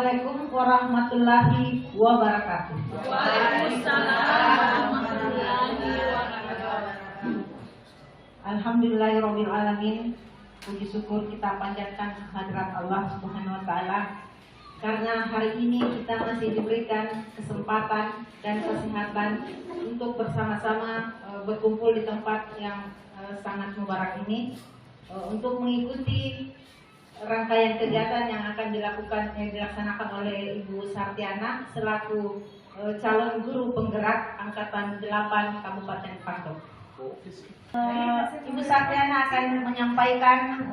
Assalamualaikum warahmatullahi wabarakatuh. Waalaikumsalam warahmatullahi wabarakatuh. Alhamdulillahirabbil alamin. Puji syukur kita panjatkan kehadirat Allah Subhanahu wa taala karena hari ini kita masih diberikan kesempatan dan kesehatan untuk bersama-sama berkumpul di tempat yang sangat mubarak ini untuk mengikuti rangkaian kegiatan yang akan dilaksanakan oleh Ibu Sartiana selaku calon guru penggerak angkatan 8 Kabupaten Pangdam. Ibu Sartiana akan menyampaikan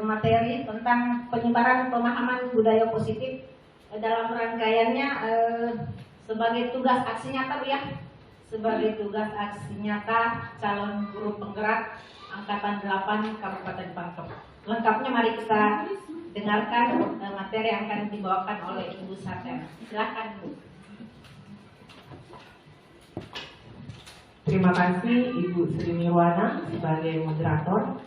materi tentang penyebaran pemahaman budaya positif dalam rangkaiannya sebagai tugas aksi nyata, Bu ya. Sebagai tugas aksi nyata calon guru penggerak angkatan 8 Kabupaten Pangdam. Lengkapnya mari kita dengarkan materi yang akan dibawakan oleh Ibu Sartiana. Silakan, Bu. Terima kasih Ibu Sri Nirwana sebagai moderator.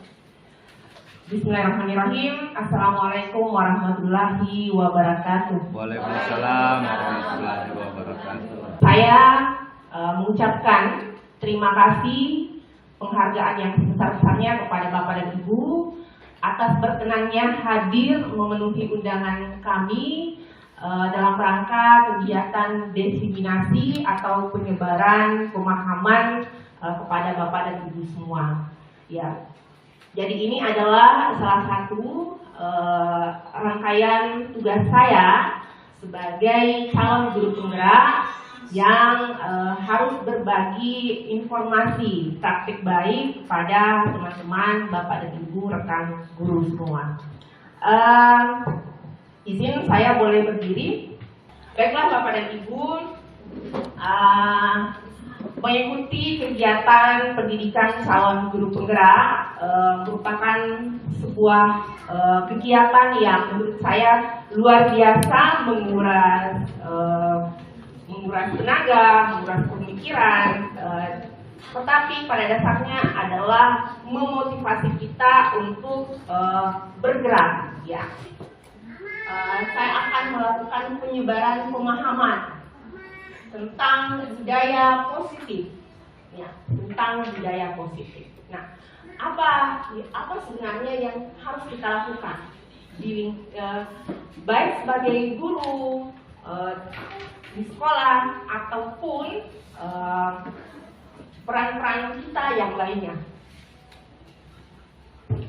Bismillahirrahmanirrahim. Assalamualaikum warahmatullahi wabarakatuh. Waalaikumsalam warahmatullahi wabarakatuh. Saya mengucapkan terima kasih penghargaan yang sebesar-besarnya kepada Bapak dan Ibu atas berkenannya hadir memenuhi undangan kami dalam rangka kegiatan diseminasi atau penyebaran pemahaman kepada Bapak dan Ibu semua. Ya, jadi ini adalah salah satu rangkaian tugas saya sebagai calon guru penggerak yang harus berbagi informasi praktik baik kepada teman-teman Bapak dan Ibu rekan guru semua. Izin saya boleh berdiri. Baiklah Bapak dan Ibu, mengikuti kegiatan pendidikan calon guru penggerak merupakan sebuah kegiatan yang menurut saya luar biasa menguras tenaga, menguras pemikiran, tetapi pada dasarnya adalah memotivasi kita untuk bergerak. Ya, saya akan melakukan penyebaran pemahaman tentang budaya positif. Ya, tentang budaya positif. Nah, apa sebenarnya yang harus kita lakukan baik sebagai guru di sekolah ataupun peran-peran kita yang lainnya.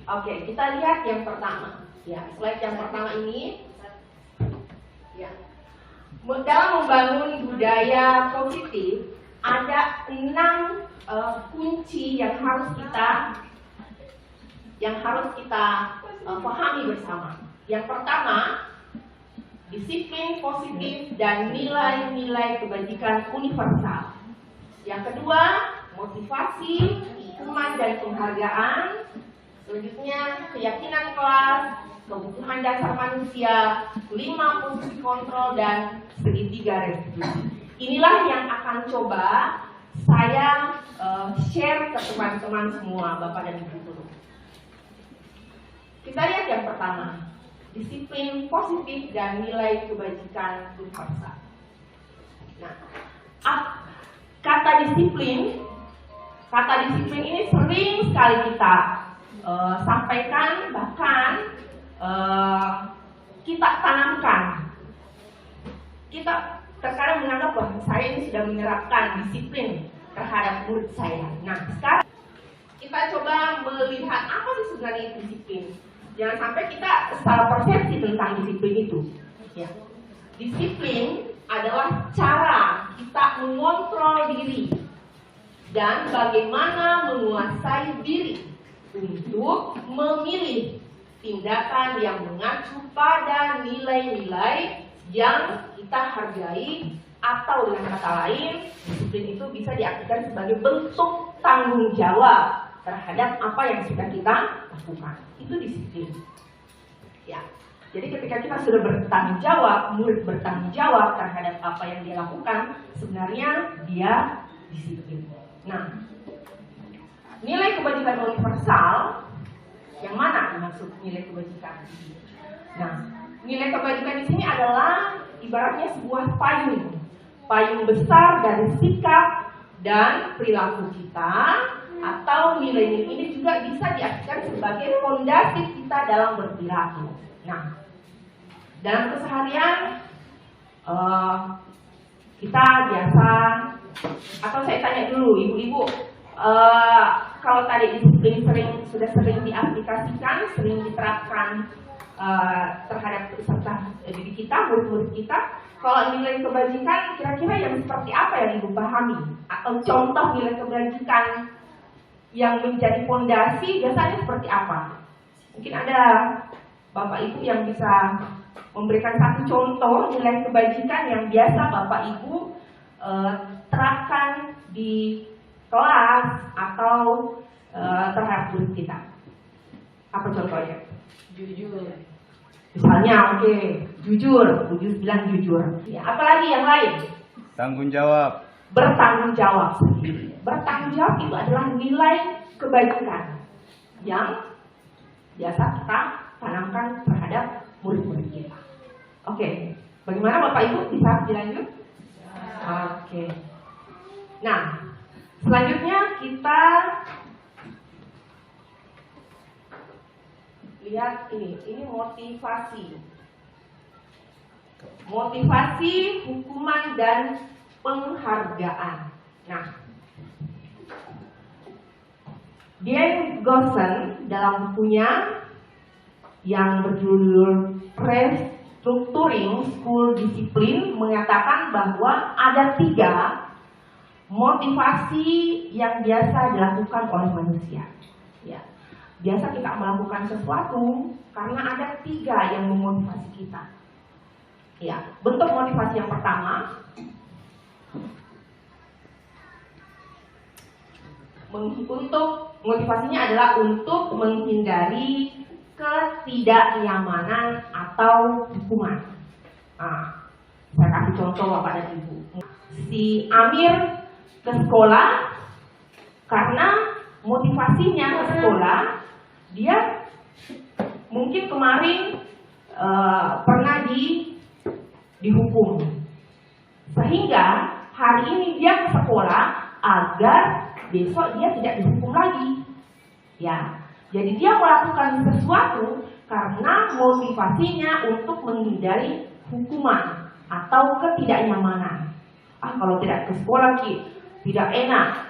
Oke, kita lihat yang pertama. Ya, slide yang pertama ini. Ya. Dalam membangun budaya positif ada 6 kunci yang harus kita pahami bersama. Yang pertama, disiplin positif dan nilai-nilai kebajikan universal. Yang kedua, motivasi, hukuman dan penghargaan. Selanjutnya, keyakinan kelas, kebutuhan dasar manusia, 5 fungsi kontrol dan segitiga restitusi. Inilah yang akan coba saya share ke teman-teman semua, Bapak dan Ibu guru. Kita lihat yang pertama. Disiplin positif dan nilai kebajikan universal. Nah, kata disiplin ini sering sekali kita sampaikan, bahkan kita tanamkan. Kita terkadang menganggap bahwa saya ini sudah menerapkan disiplin terhadap murid saya. Nah, sekarang kita coba melihat apa sih sebenarnya disiplin. Jangan sampai kita salah persepsi tentang disiplin itu. Ya. Disiplin adalah cara kita mengontrol diri dan bagaimana menguasai diri untuk memilih tindakan yang mengacu pada nilai-nilai yang kita hargai, atau dengan kata lain, disiplin itu bisa diartikan sebagai bentuk tanggung jawab terhadap apa yang sudah kita lakukan. Itu disiplin. Ya. Jadi ketika kita sudah bertanggung jawab, murid bertanggung jawab terhadap apa yang dia lakukan, sebenarnya dia disiplin. Nah, nilai kebajikan universal, yang mana maksud nilai kebajikan? Nah, Nilai kebajikan di sini adalah ibaratnya sebuah payung besar dari sikap dan perilaku kita, atau nilai-nilai ini juga bisa diartikan sebagai fondasi kita dalam berperilaku. Nah, dalam keseharian kita biasa, atau saya tanya dulu ibu-ibu, kalau tadi disiplin sudah sering diaplikasikan, sering diterapkan terhadap peserta didik kita, murid-murid kita, kalau nilai kebajikan kira-kira yang seperti apa yang ibu pahami, atau contoh nilai kebajikan yang menjadi fondasi biasanya seperti apa? Mungkin ada bapak ibu yang bisa memberikan satu contoh nilai kebajikan yang biasa bapak ibu terapkan di kelas atau terhadap murid kita. Apa contohnya? Jujur. Misalnya, jujur, bilang jujur. Ya, apalagi yang lain? Tanggung jawab. Bertanggung jawab. Bertanggung jawab itu adalah nilai kebajikan yang biasa kita tanamkan terhadap murid-murid kita. Oke, bagaimana Bapak Ibu, bisa dilanjut? Oke. Nah, selanjutnya kita lihat ini motivasi. Motivasi, hukuman, dan penghargaan. Nah, Dan Gossen dalam bukunya yang berjudul Restructuring School Discipline mengatakan bahwa ada 3 motivasi yang biasa dilakukan oleh manusia. Ya, biasa kita melakukan sesuatu karena ada 3 yang memotivasi kita. Ya, bentuk motivasi yang pertama untuk motivasinya adalah untuk menghindari ketidaknyamanan atau hukuman. Nah, saya kasih contoh Bapak dan Ibu. Si Amir ke sekolah karena motivasinya ke sekolah, dia mungkin kemarin pernah dihukum, sehingga hari ini dia ke sekolah agar besok dia tidak dihukum lagi. Ya, jadi dia melakukan sesuatu karena motivasinya untuk menghindari hukuman atau ketidaknyamanan. Kalau tidak ke sekolah tidak enak,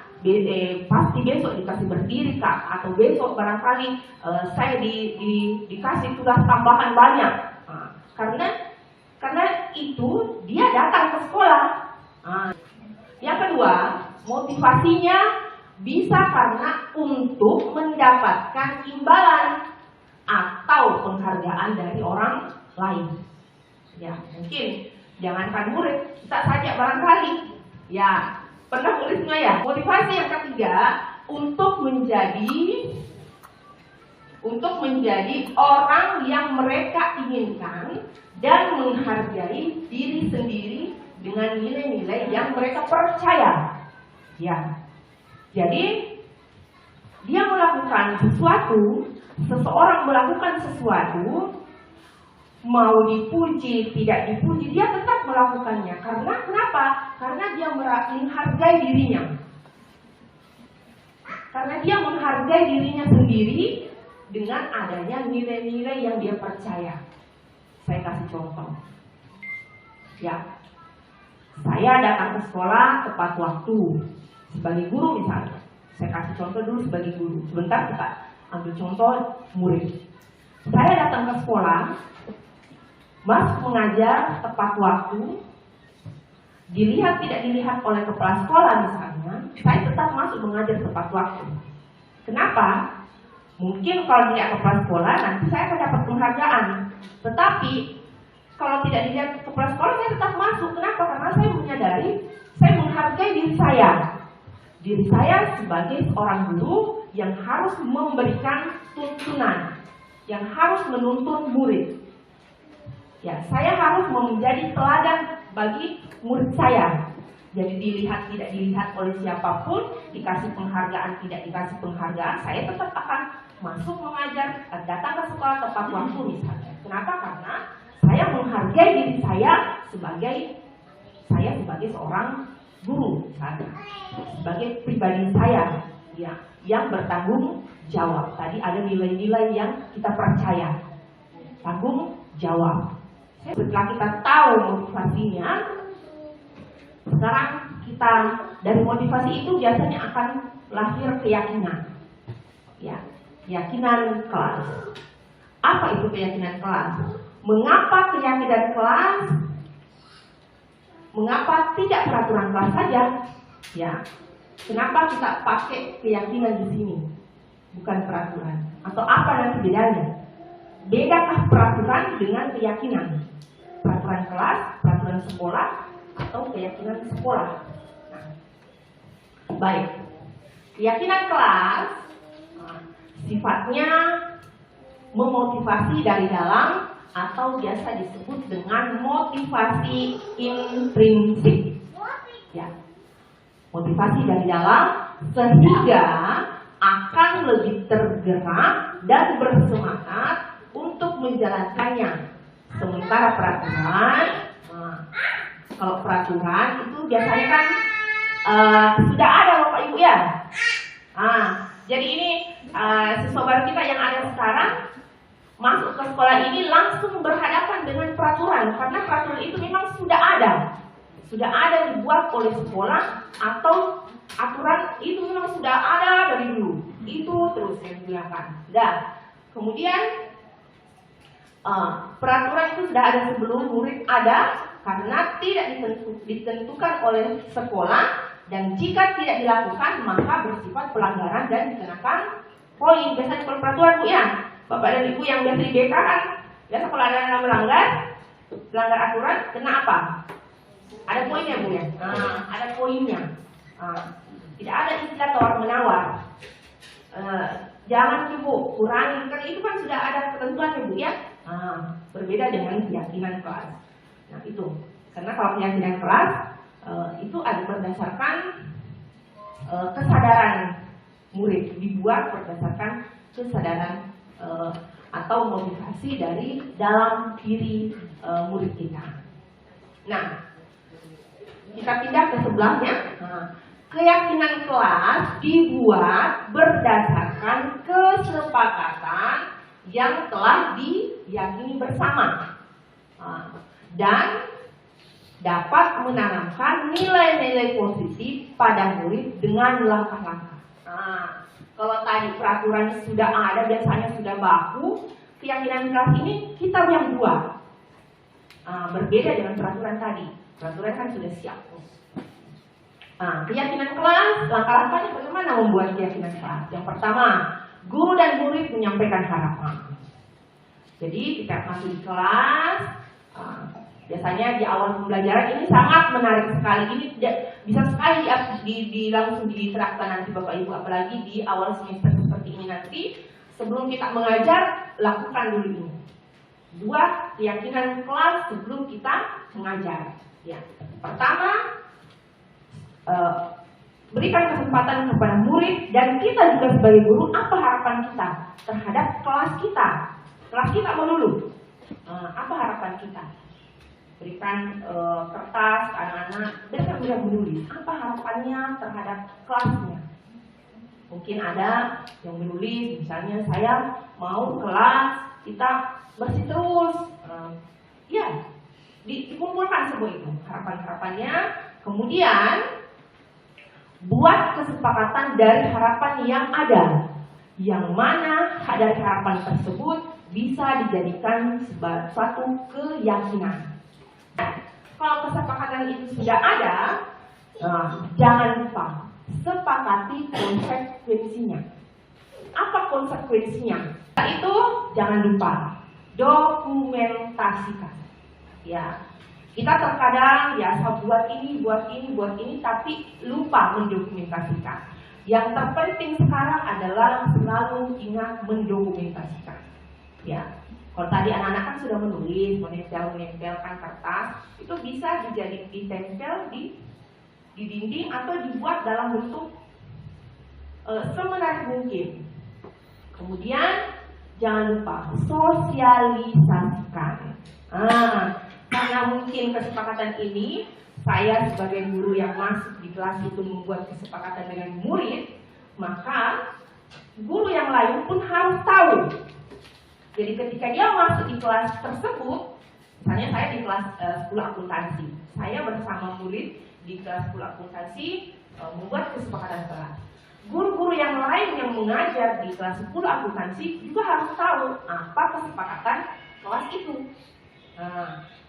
pasti besok dikasih berdiri Kak, atau besok barangkali saya dikasih tugas tambahan banyak. Karena itu dia datang ke sekolah. Yang kedua, motivasinya bisa karena untuk mendapatkan imbalan atau penghargaan dari orang lain. Ya, mungkin jangankan murid, kita saja barangkali. Ya, pernah nulis nggak ya? Motivasi yang ketiga untuk menjadi orang yang mereka inginkan dan menghargai diri sendiri dengan nilai-nilai yang mereka percaya. Ya. Jadi dia melakukan sesuatu, seseorang melakukan sesuatu, mau dipuji, tidak dipuji, dia tetap melakukannya. Karena kenapa? Karena dia menghargai dirinya. Karena dia menghargai dirinya sendiri dengan adanya nilai-nilai yang dia percaya. Saya kasih contoh. Ya, saya datang ke sekolah tepat waktu. Sebagai guru misalnya, saya kasih contoh dulu sebagai guru. Sebentar kita ambil contoh murid. Saya datang ke sekolah, masuk mengajar tepat waktu, dilihat tidak dilihat oleh kepala sekolah misalnya, saya tetap masuk mengajar tepat waktu. Kenapa? Mungkin kalau dilihat kepala sekolah nanti saya akan dapat penghargaan. Tetapi kalau tidak dilihat kepala sekolah saya tetap masuk. Kenapa? Karena saya menyadari, saya menghargai diri saya. Diri saya sebagai seorang guru yang harus memberikan tuntunan, yang harus menuntun murid. Ya, saya harus menjadi teladan bagi murid saya. Jadi dilihat tidak dilihat oleh siapapun, dikasih penghargaan tidak dikasih penghargaan, saya tetap akan masuk mengajar, datang ke sekolah tepat waktu misalnya. Kenapa? Karena saya menghargai diri saya sebagai seorang guru, misalnya, sebagai pribadi saya, ya, yang bertanggung jawab. Tadi ada nilai-nilai yang kita percaya, tanggung jawab. Setelah kita tahu motivasinya, sekarang kita dari motivasi itu biasanya akan lahir keyakinan, ya, keyakinan kelas. Apa itu keyakinan kelas? Mengapa keyakinan kelas? Mengapa tidak peraturan kelas saja? Ya, kenapa kita pakai keyakinan di sini, bukan peraturan? Atau apa nanti bedanya? Bedakah peraturan dengan keyakinan? Peraturan kelas, peraturan sekolah, atau keyakinan sekolah? Nah, baik, keyakinan kelas sifatnya memotivasi dari dalam, atau biasa disebut dengan motivasi intrinsik. Ya, motivasi dari dalam sehingga akan lebih tergerak dan bersemangat untuk menjalankannya. Sementara peraturan, kalau peraturan itu biasanya kan sudah ada Bapak Ibu ya. Jadi ini siswa baru kita yang ada sekarang masuk ke sekolah ini langsung berhadapan dengan peraturan, karena peraturan itu memang sudah ada dibuat oleh sekolah, atau aturan itu memang sudah ada dari dulu, itu terus yang digunakan. Dan kemudian peraturan itu sudah ada sebelum murid ada, karena tidak ditentukan oleh sekolah, dan jika tidak dilakukan maka bersifat pelanggaran dan dikenakan poin. Biasanya kalau peraturan Bu ya, Bapak dan Ibu yang biasa di BK kan, biasa kalau ada yang melanggar aturan, kena apa? Ada poinnya Bu ya? Ada poinnya. Tidak ada istilah tawar-menawar. Jangan Bu, kurangi, kan itu kan sudah ada ketentuannya Bu ya? Berbeda dengan keyakinan kelas. Nah itu, karena kalau keyakinan kelas itu ada berdasarkan kesadaran murid, dibuat berdasarkan kesadaran atau motivasi dari dalam diri murid kita. Nah, kita pindah ke sebelahnya. Keyakinan kelas dibuat berdasarkan kesepakatan yang telah diyakini bersama, dan dapat menanamkan nilai-nilai positif pada murid dengan langkah-langkah. Kalau tadi peraturan sudah ada, biasanya sudah baku, keyakinan kelas ini kita yang buat. Berbeda dengan peraturan tadi. Peraturan kan sudah siap. Keyakinan kelas, langkah-langkahnya bagaimana membuat keyakinan kelas? Yang pertama, guru dan murid menyampaikan harapan. Jadi kita masuk di kelas, biasanya di awal pembelajaran ini sangat menarik sekali. Ini bisa sekali langsung diterapkan nanti Bapak Ibu, apalagi di awal semester seperti ini nanti. Sebelum kita mengajar, lakukan dulu ini. Buat keyakinan kelas sebelum kita mengajar. Ya. Pertama, berikan kesempatan kepada murid dan kita juga sebagai guru, apa harapan kita terhadap kelas kita. Kelas kita melulu. Apa harapan kita? Berikan kertas ke anak-anak, mereka bisa menulis apa harapannya terhadap kelasnya. Mungkin ada yang menulis, misalnya saya mau kelas kita bersih terus. Ya, dikumpulkan semua itu harapan-harapannya. Kemudian buat kesepakatan dari harapan yang ada, yang mana dari harapan tersebut bisa dijadikan sebagai suatu keyakinan. Kalau kesepakatan itu sudah ada, jangan lupa sepakati konsekuensinya. Apa konsekuensinya? Itu jangan lupa dokumentasikan. Ya, kita terkadang biasa buat ini, tapi lupa mendokumentasikan. Yang terpenting sekarang adalah selalu ingat mendokumentasikan. Ya. Kalau tadi anak-anak kan sudah menulis, menempelkan kertas, itu bisa ditempel di dinding atau dibuat dalam bentuk semenarik mungkin. Kemudian jangan lupa sosialisasikan. Karena mungkin kesepakatan ini, saya sebagai guru yang masuk di kelas itu membuat kesepakatan dengan murid, maka guru yang lain pun harus tahu. Jadi ketika dia masuk di kelas tersebut, misalnya saya di kelas 10 akuntansi, saya bersama murid di kelas 10 akuntansi membuat kesepakatan kelas. Guru-guru yang lain yang mengajar di kelas 10 akuntansi juga harus tahu apa kesepakatan kelas itu.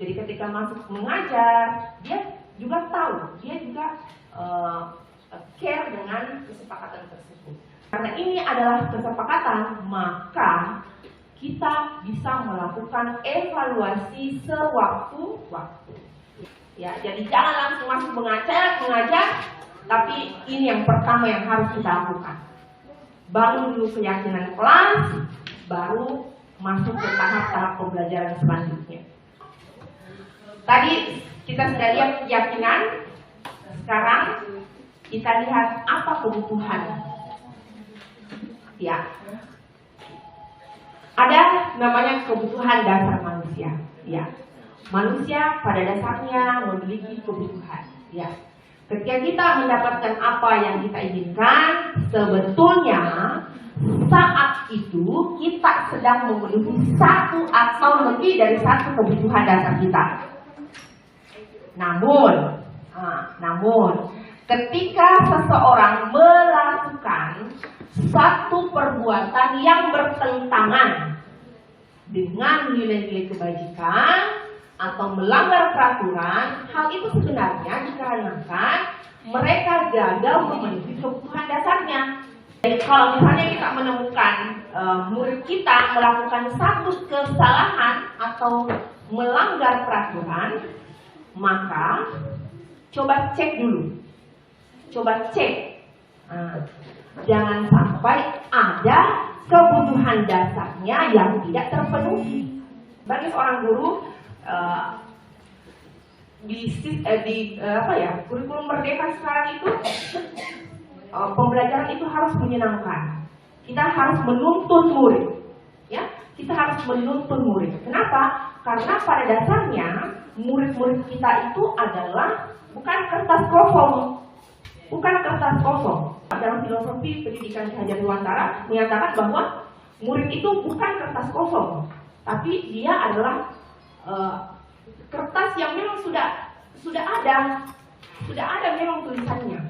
Jadi ketika masuk mengajar, dia juga tahu, dia juga care dengan kesepakatan tersebut. Karena ini adalah kesepakatan, maka kita bisa melakukan evaluasi sewaktu-waktu. Ya, jadi jangan langsung masuk mengajar, tapi ini yang pertama yang harus kita lakukan. Bangun dulu keyakinan kelas, baru masuk ke tahap-tahap pembelajaran selanjutnya. Tadi kita sudah lihat keyakinan, sekarang kita lihat apa kebutuhan. Ya, ada namanya kebutuhan dasar manusia. Ya, manusia pada dasarnya memiliki kebutuhan. Ya, ketika kita mendapatkan apa yang kita inginkan, sebetulnya saat itu kita sedang memenuhi satu atau lebih dari satu kebutuhan dasar kita. Namun, ketika seseorang melakukan satu perbuatan yang bertentangan dengan nilai-nilai kebajikan atau melanggar peraturan, hal itu sebenarnya dikarenakan mereka gagal memenuhi kebutuhan dasarnya. Jadi kalau misalnya kita menemukan murid kita melakukan satu kesalahan atau melanggar peraturan, maka coba cek dulu. Jangan sampai ada kebutuhan dasarnya yang tidak terpenuhi. Bagi seorang guru, kurikulum merdeka sekarang itu pembelajaran itu harus menyenangkan. Kita harus menuntun murid, ya. Kita harus menuntun murid. Kenapa? Karena pada dasarnya murid-murid kita itu adalah bukan kertas kosong. Dalam filosofi pendidikan Ki Hajar Dewantara menyatakan bahwa murid itu bukan kertas kosong, tapi dia adalah kertas yang memang sudah ada memang tulisannya.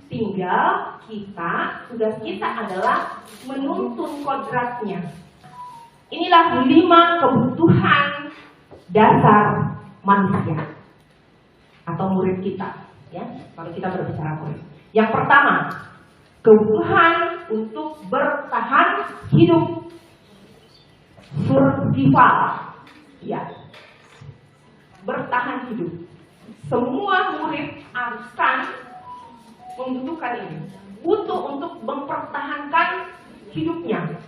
Tinggal tugas kita adalah menuntun kodratnya. Inilah 5 kebutuhan dasar manusia atau murid kita, ya. Kalau kita berbicara murid, yang pertama, kebutuhan untuk bertahan hidup, survival, ya. Bertahan hidup. Semua murid akan membutuhkan ini, butuh untuk mempertahankan hidupnya.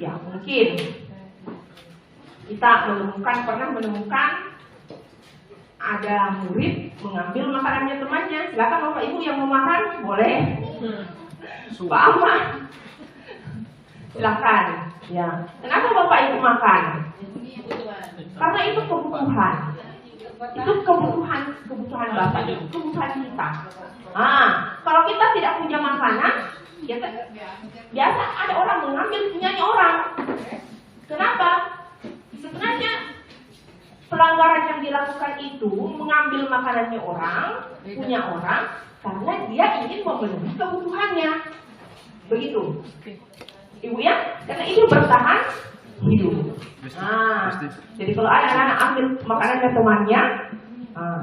Ya, mungkin kita pernah menemukan ada murid mengambil makanannya temannya. Silakan Bapak Ibu yang mau makan, boleh. Apa? Silakan. Ya. Kenapa Bapak Ibu makan? Karena itu kebutuhan. Itu kebutuhan Bapak Ibu, kebutuhan kita. Kalau kita tidak punya makanan, biasa ada orang mengambil punyanya orang. Kenapa? Sebenarnya pelanggaran yang dilakukan itu mengambil makanannya orang, punya orang, karena dia ingin memenuhi kebutuhannya. Begitu, Ibu ya? Karena itu bertahan hidup. Jadi kalau ada anak ambil makanannya temannya,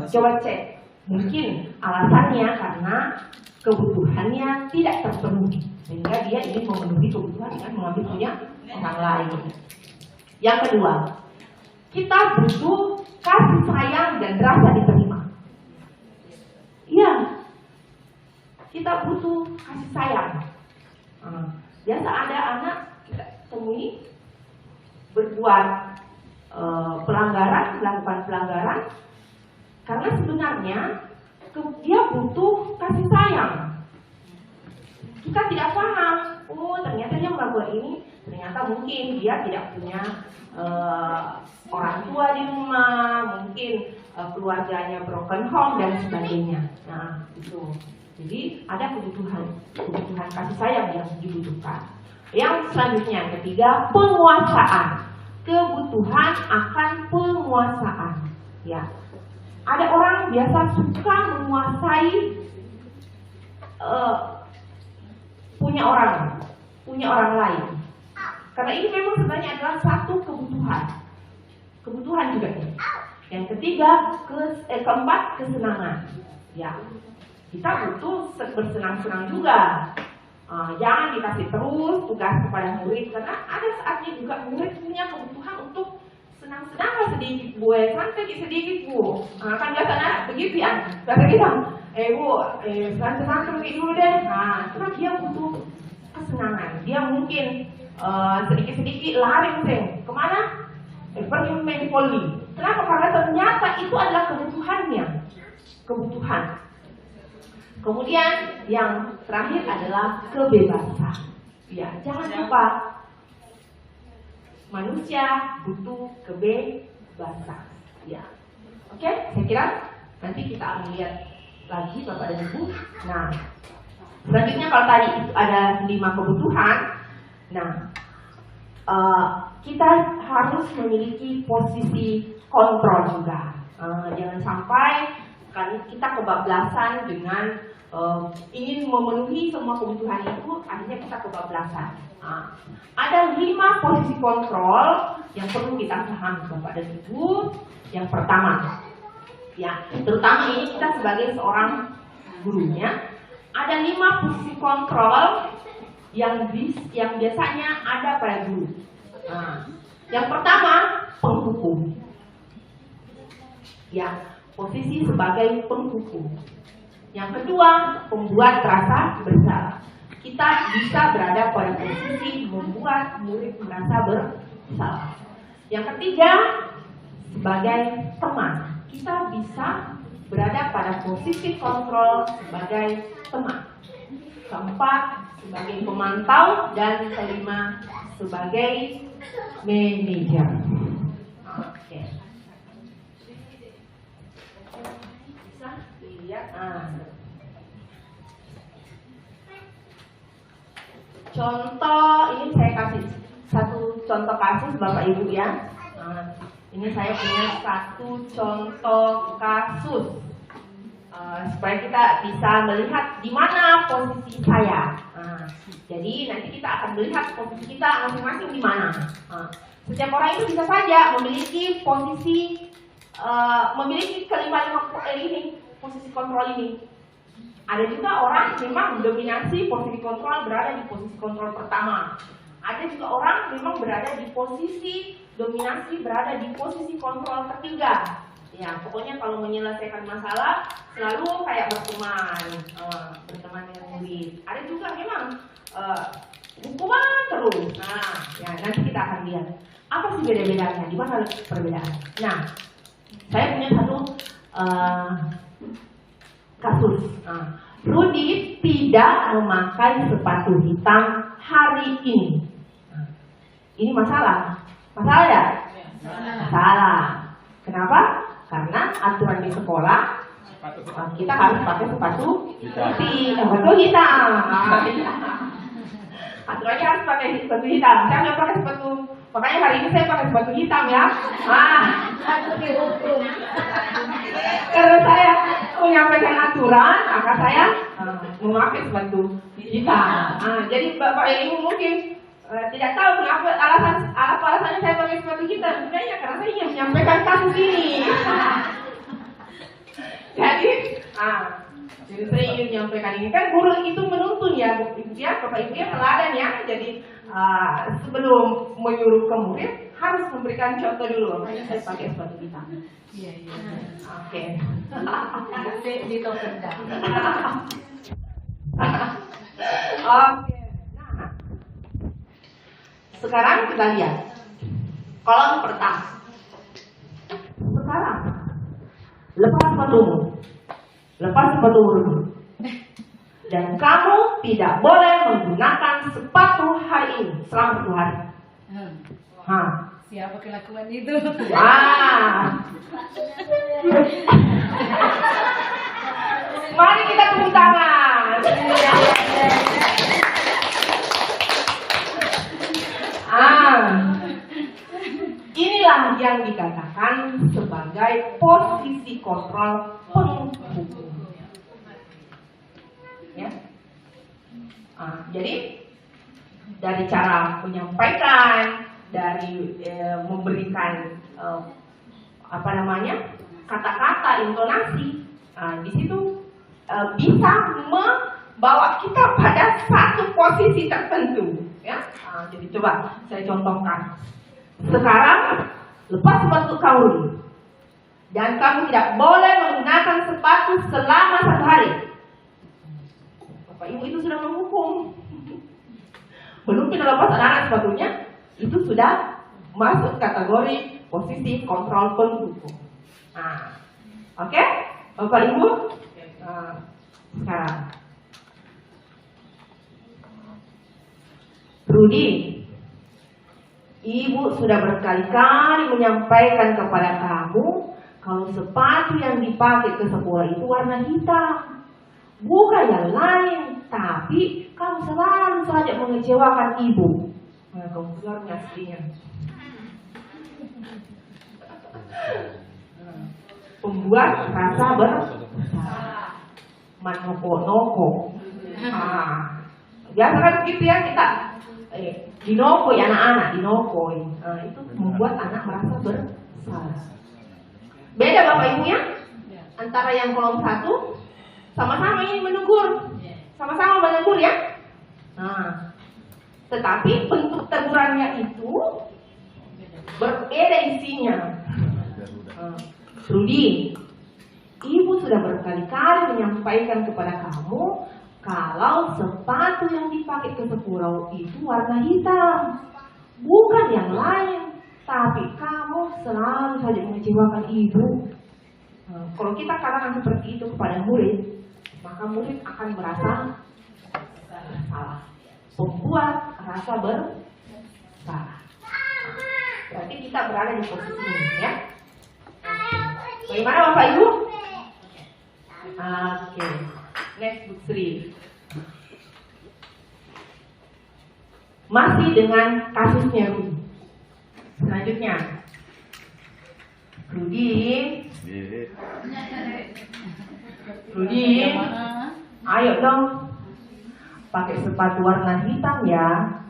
coba cek. Mungkin alasannya karena kebutuhannya tidak terpenuhi, sehingga dia ingin memenuhi kebutuhan dengan mengambil punya orang lain. Yang kedua, kita butuh kasih sayang dan rasa diterima. Iya, kita butuh kasih sayang. Biasa ada anak kita temui berbuat melakukan pelanggaran, karena sebenarnya dia butuh kasih sayang. Kita tidak paham, ternyata dia melakukan ini Ternyata mungkin dia tidak punya orang tua di rumah, mungkin keluarganya broken home dan sebagainya. Nah, itu. Jadi ada kebutuhan kasih sayang yang dibutuhkan. Yang selanjutnya, yang ketiga, penguasaan. Kebutuhan akan penguasaan. Ya, ada orang biasa suka menguasai punya orang lain. Karena ini memang sebenarnya adalah satu kebutuhan juga. Yang ketiga, keempat, kesenangan. Ya, kita butuh bersenang-senang juga. Jangan dikasih terus tugas kepada murid, karena ada saatnya juga murid punya kebutuhan untuk senang-senang lah sedikit, Bu. Santai sedikit, Bu. Kan biasanya begitu ya. Biasa kita, Bu, senang-senang dulu deh. Nah, karena dia butuh kesenangan. Dia mungkin sedikit-sedikit lari kemana? Pergi main voli. Kenapa? Karena ternyata itu adalah kebutuhan. Kemudian yang terakhir adalah kebebasan. Ya, jangan lupa manusia butuh kebebasan. Ya, oke. Saya kira nanti kita akan lihat lagi Bapak dan Ibu. Nah, selanjutnya kalau tadi itu ada 5 kebutuhan. Nah, kita harus memiliki posisi kontrol juga. Jangan sampai kan kita kebablasan dengan ingin memenuhi semua kebutuhan itu, akhirnya kita kebablasan. Ada 5 posisi kontrol yang perlu kita pahami Bapak dan Ibu. Yang pertama, ya, terutama ini kita sebagai seorang gurunya, ada 5 posisi kontrol yang biasanya ada pada guru. Yang pertama, penghukum. Ya, posisi sebagai penghukum. Yang kedua, pembuat rasa bersalah. Kita bisa berada pada posisi membuat murid merasa bersalah. Yang ketiga, sebagai teman. Kita bisa berada pada posisi kontrol sebagai teman. Keempat, sebagai pemantau. Dan kelima, sebagai manajer. Oke. Bisa dilihat. Contoh, ini saya kasih satu contoh kasus Bapak Ibu ya. Ini saya punya satu contoh kasus supaya kita bisa melihat di mana posisi saya. Jadi nanti kita akan melihat posisi kita masing-masing di mana. Setiap orang itu bisa saja memiliki posisi, memiliki kelima ini posisi kontrol ini. Ada juga orang memang mendominasi posisi kontrol, berada di posisi kontrol pertama. Ada juga orang memang berada di posisi dominasi, berada di posisi kontrol ketiga. Ya, pokoknya kalau menyelesaikan masalah selalu kayak berteman dengan murid. Ada juga memang hukuman terus. Nah, ya nanti kita akan lihat apa sih beda-bedanya, di mana perbedaan. Nah, saya punya satu kasus. Rudi tidak memakai sepatu hitam hari ini. Ini masalah ya? Masalah. Kenapa? Karena aturan di sekolah kita harus pakai sepatu hitam. Aturannya harus pakai sepatu hitam. Saya nggak pakai sepatu, makanya hari ini saya pakai sepatu hitam ya. Karena saya menyampaikan aturan, maka saya memakai sepatu hitam. Jadi Bapak Ibu mungkin tidak tahu kenapa alasannya saya pakai sepatu hitam. Sebenarnya karena saya ingin menyampaikan kasus ini. Jadi saya ingin menyampaikan ini, kan guru itu menuntun ya, Bapak Ibu ya, teladan ya. Jadi sebelum menyuruh ke murid harus memberikan contoh dulu. Makanya saya pakai sepatu hitam. Iya. Oke. Oke. Nah, sekarang kita lihat kolom pertama. Sekarang lepas sepatumu dulu. Dan kamu tidak boleh menggunakan sepatu hari ini selama 1 hari. Siapa kelakuan itu? Wah. Mari kita tepuk tangan. Inilah yang dikatakan sebagai posisi kontrol penghukum. Ya. Jadi dari cara menyampaikan, dari memberikan kata-kata, intonasi, di situ bisa membawa kita pada satu posisi tertentu. Ya, jadi coba saya contohkan. Sekarang lepas sepatu kamu dan kamu tidak boleh menggunakan sepatu selama 1 hari. Bapak Ibu itu sudah menghukum. Belum kita lepas anak-anak sepatunya, itu sudah masuk kategori posisi kontrol penghukum. Oke? Bapak Ibu? Sekarang Rudi, Ibu sudah berkali-kali menyampaikan kepada kamu kalau sepatu yang dipakai ke sekolah itu warna hitam, bukan yang lain. Tapi kamu selalu saja mengecewakan Ibu. Kamu keluar aslinya. Pembuat rasa bersalah, manoko-noko. Biasa kan begitu ya kita dinoko ya anak-anak, dinoko. Itu membuat anak merasa bersalah. Beda Bapak Ibu ya, antara yang kolom 1 sama-sama ini menegur, sama-sama menegur ya. Tetapi bentuk tegurannya itu berbeda isinya. Rudi, Ibu sudah berkali-kali menyampaikan kepada kamu kalau sepatu yang dipakai ke sekolah itu warna hitam, bukan yang lain. Tapi kamu selalu saja mengecewakan Ibu. Kalau kita katakan seperti itu kepada murid, maka murid akan merasa bersalah. Membuat rasa bersalah. Berarti kita berada di posisi ini ya. Bagaimana Bapak Ibu? Oke. Next book 3. Masih dengan kasusnya Rudi. Selanjutnya Rudi, ayo dong pakai sepatu warna hitam ya.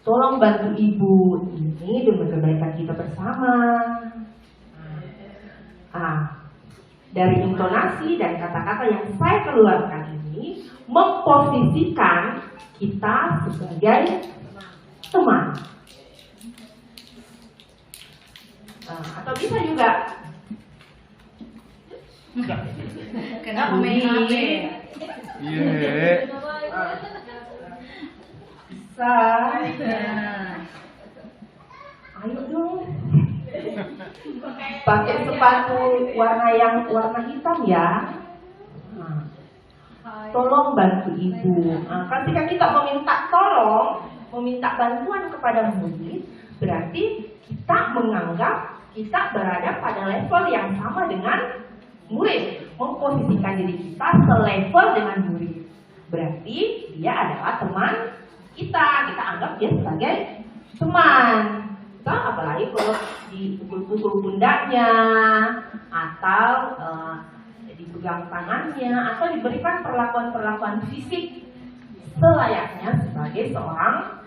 Tolong bantu Ibu, ini demi kebaikan kita bersama. Dari intonasi dan kata-kata yang saya keluarkan ini memposisikan kita sebagai teman. Atau bisa juga kenapa main HP? Bisa. Ayo dong. Pakai sepatu warna hitam ya. Tolong bantu Ibu. Ketika kita meminta bantuan kepada murid, berarti kita menganggap kita berada pada level yang sama dengan murid, memposisikan diri kita selevel dengan murid. Berarti dia adalah teman kita anggap dia sebagai teman. Apalagi kalau dipukul-pukul pundaknya, atau dipegang tangannya, atau diberikan perlakuan-perlakuan fisik selayaknya sebagai seorang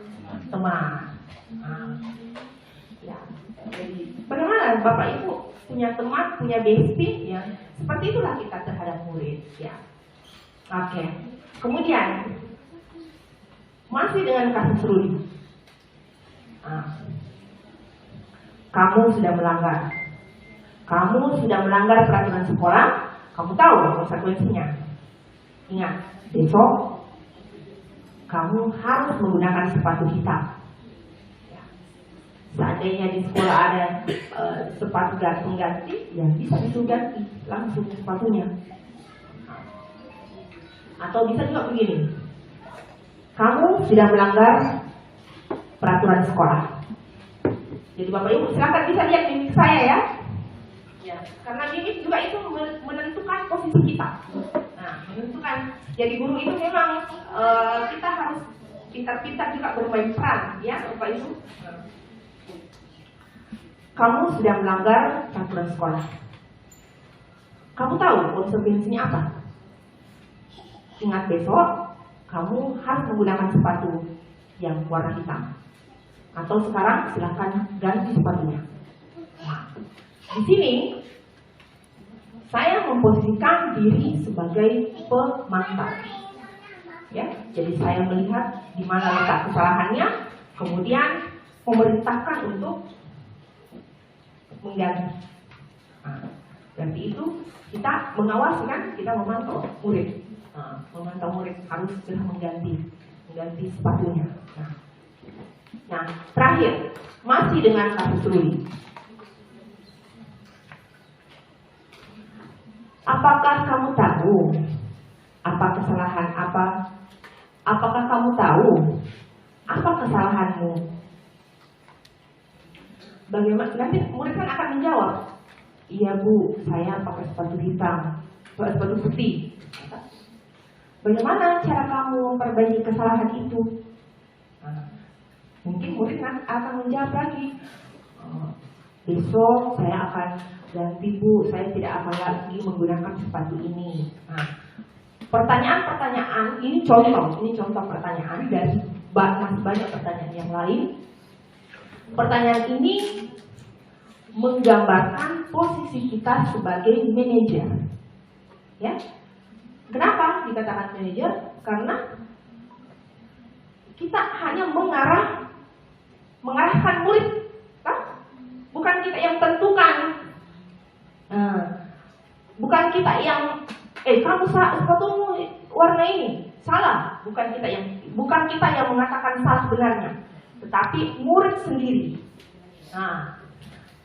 teman. Jadi bagaimana Bapak Ibu punya teman, punya bestie ya? Seperti itulah kita terhadap murid ya. Oke. Kemudian masih dengan kasus Rudi. Kamu sudah melanggar peraturan sekolah. Kamu tahu konsekuensinya. Ingat, besok kamu harus menggunakan sepatu hitam. Seandainya di sekolah ada sepatu ganti, ya bisa disuruh ganti langsung sepatunya. Atau bisa juga begini, kamu sudah melanggar peraturan sekolah. Jadi Bapak Ibu silakan bisa lihat mimik saya ya. Ya, karena mimik juga itu menentukan posisi kita. Nah, menentukan. Jadi guru itu memang kita harus pintar-pintar juga bermain peran, ya Bapak Ibu. Kamu sudah melanggar peraturan sekolah. Kamu tahu konsekuensinya apa? Ingat besok, kamu harus menggunakan sepatu yang warna hitam. Atau sekarang silakan ganti sepatunya. Nah, di sini saya memposisikan diri sebagai pemantau. Ya, jadi saya melihat di mana letak kesalahannya, kemudian memerintahkan untuk mengganti. Nah, berarti itu kita mengawasi kan, kita memantau murid. Memantau murid harus sudah mengganti sepatunya. Nah, terakhir masih dengan kasus Ruli. Apakah kamu tahu apa kesalahan apa? Apakah kamu tahu apa kesalahanmu? Bagaimana? Nanti murid kan akan menjawab, iya Bu, saya pakai sepatu hitam, sepatu putih. Bagaimana cara kamu memperbaiki kesalahan itu? Nah, mungkin murid akan menjawab lagi, besok saya akan ganti Bu, saya tidak akan lagi menggunakan sepatu ini. Nah, pertanyaan-pertanyaan ini contoh pertanyaan dari masih banyak pertanyaan yang lain. Pertanyaan ini menggambarkan posisi kita sebagai manajer. Ya. Kenapa dikatakan manajer? Karena kita hanya mengarahkan murid, kan? Bukan kita yang tentukan. Bukan kita yang kamu sepatumu warna ini salah. Bukan kita yang mengatakan salah sebenarnya, tetapi murid sendiri. Nah,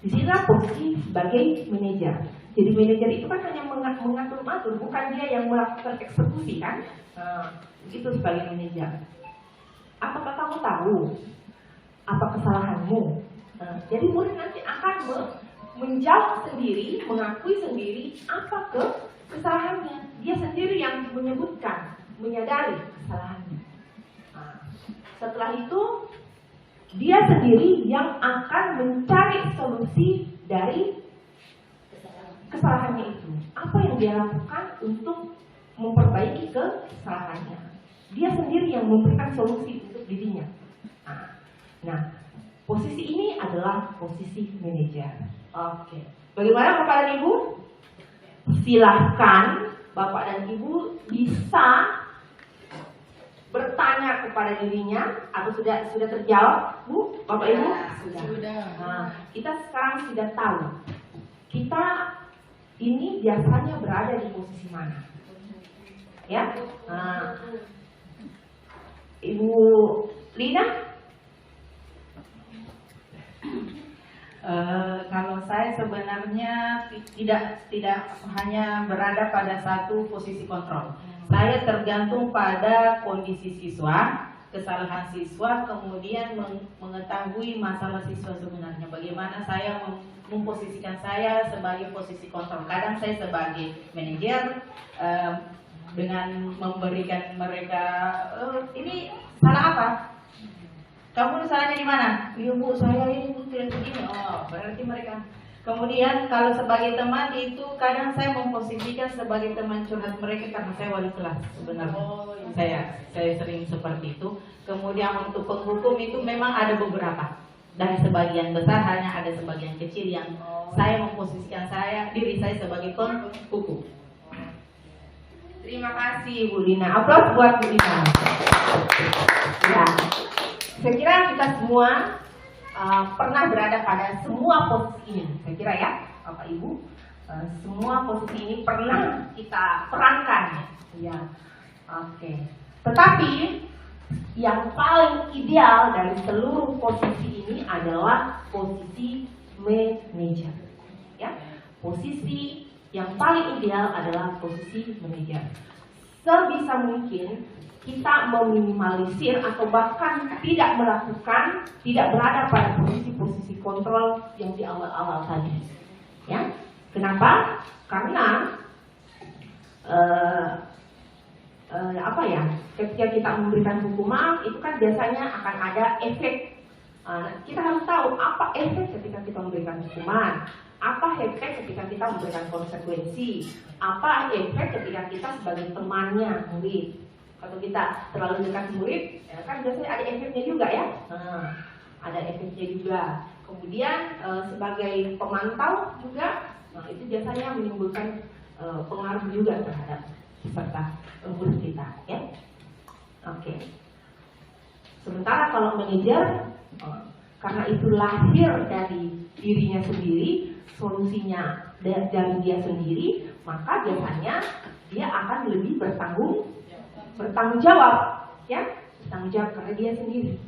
di sini posisi sebagai manajer. Jadi manajer itu kan hanya mengatur-atur, bukan dia yang melakukan eksekusi kan? Itu sebagai manajer. Apakah kamu tahu apa kesalahanmu? Jadi murid nanti akan menjawab sendiri, mengakui sendiri apa kesalahannya. Dia sendiri yang menyebutkan, menyadari kesalahannya. Setelah itu dia sendiri yang akan mencari solusi dari kesalahannya itu. Apa yang dia lakukan untuk memperbaiki kesalahannya. Dia sendiri yang memberikan solusi untuk dirinya. Nah, posisi ini adalah posisi manajer. Oke. Bagaimana Bapak dan Ibu? Silahkan Bapak dan Ibu bisa bertanya kepada dirinya, atau sudah terjawab, Bu, Bapak Ibu? Sudah. Nah, kita sekarang sudah tahu kita ini biasanya berada di posisi mana, ya? Nah, Ibu Lina? Kalau saya sebenarnya tidak hanya berada pada satu posisi kontrol. Saya tergantung pada kondisi siswa, kesalahan siswa, kemudian mengetahui masalah siswa sebenarnya. Bagaimana saya memposisikan saya sebagai posisi kontrol. Kadang saya sebagai manajer dengan memberikan mereka ini salah apa? Kamu salahnya di mana? Iya Bu, saya ini tidak begini. Oh, berarti mereka. Kemudian kalau sebagai teman itu kadang saya memposisikan sebagai teman curhat mereka karena saya wali kelas sebenarnya. Saya sering seperti itu. Kemudian untuk penghukum itu memang ada beberapa. Dari sebagian besar hanya ada sebagian kecil yang saya memposisikan diri saya sebagai penghukum. Terima kasih Bu Lina. Aplaus buat Bu Lina. Ya. Saya kira kita semua pernah berada pada semua posisi ini. Saya kira ya, Bapak Ibu, semua posisi ini pernah kita perankan. Ya, oke. Tetapi yang paling ideal dari seluruh posisi ini adalah posisi manajer. Ya, posisi yang paling ideal adalah posisi manajer. sebisa mungkin kita meminimalisir atau bahkan tidak melakukan, tidak berada pada posisi-posisi kontrol yang di awal-awal tadi. Ya, kenapa? Karena ketika kita memberikan hukuman itu kan biasanya akan ada efek. Kita harus tahu apa efek ketika kita memberikan hukuman, apa efek ketika kita memberikan konsekuensi, apa efek ketika kita sebagai temannya murid. Kalau kita terlalu dekat murid, ya kan biasanya ada efeknya juga ya. Ada efeknya juga. Kemudian sebagai pemantau juga, itu biasanya menimbulkan pengaruh juga terhadap peserta murid kita, ya. Oke. Sementara kalau manajer, karena itu lahir dari dirinya sendiri, solusinya dari dia sendiri, maka biasanya dia akan lebih bertanggung jawab, ya, bertanggung jawab karena dia sendiri.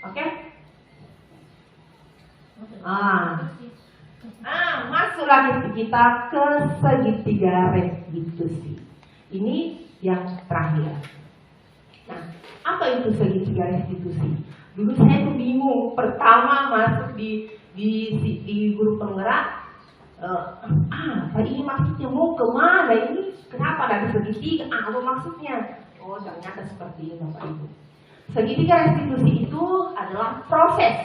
Oke? Masuk lagi kita ke segitiga restitusi. Ini yang terakhir. Nah, apa itu segitiga restitusi? Dulu saya tuh bingung. Pertama masuk di guru penggerak, ini maksudnya mau kemana ini? Kenapa dari segitiga? Apa maksudnya? Oh, ternyata seperti ini Bapak Ibu. Segitiga restitusi itu adalah proses,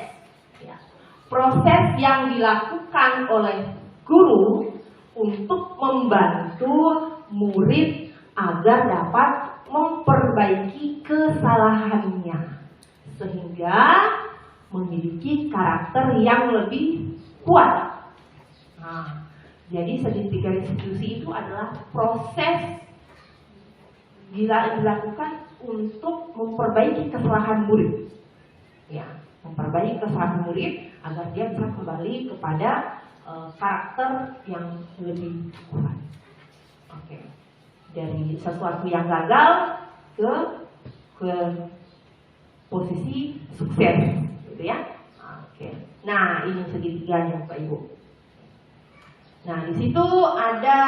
ya, proses yang dilakukan oleh guru untuk membantu murid agar dapat memperbaiki kesalahannya sehingga memiliki karakter yang lebih kuat. Jadi segitiga restitusi itu adalah proses dilakukan untuk memperbaiki kesalahan murid, ya, memperbaiki kesalahan murid agar dia bisa kembali kepada karakter yang lebih kuat. Oke. Dari sesuatu yang gagal ke posisi sukses, gitu ya. Oke. Nah, ini segitiganya Bapak Ibu. Nah, di situ ada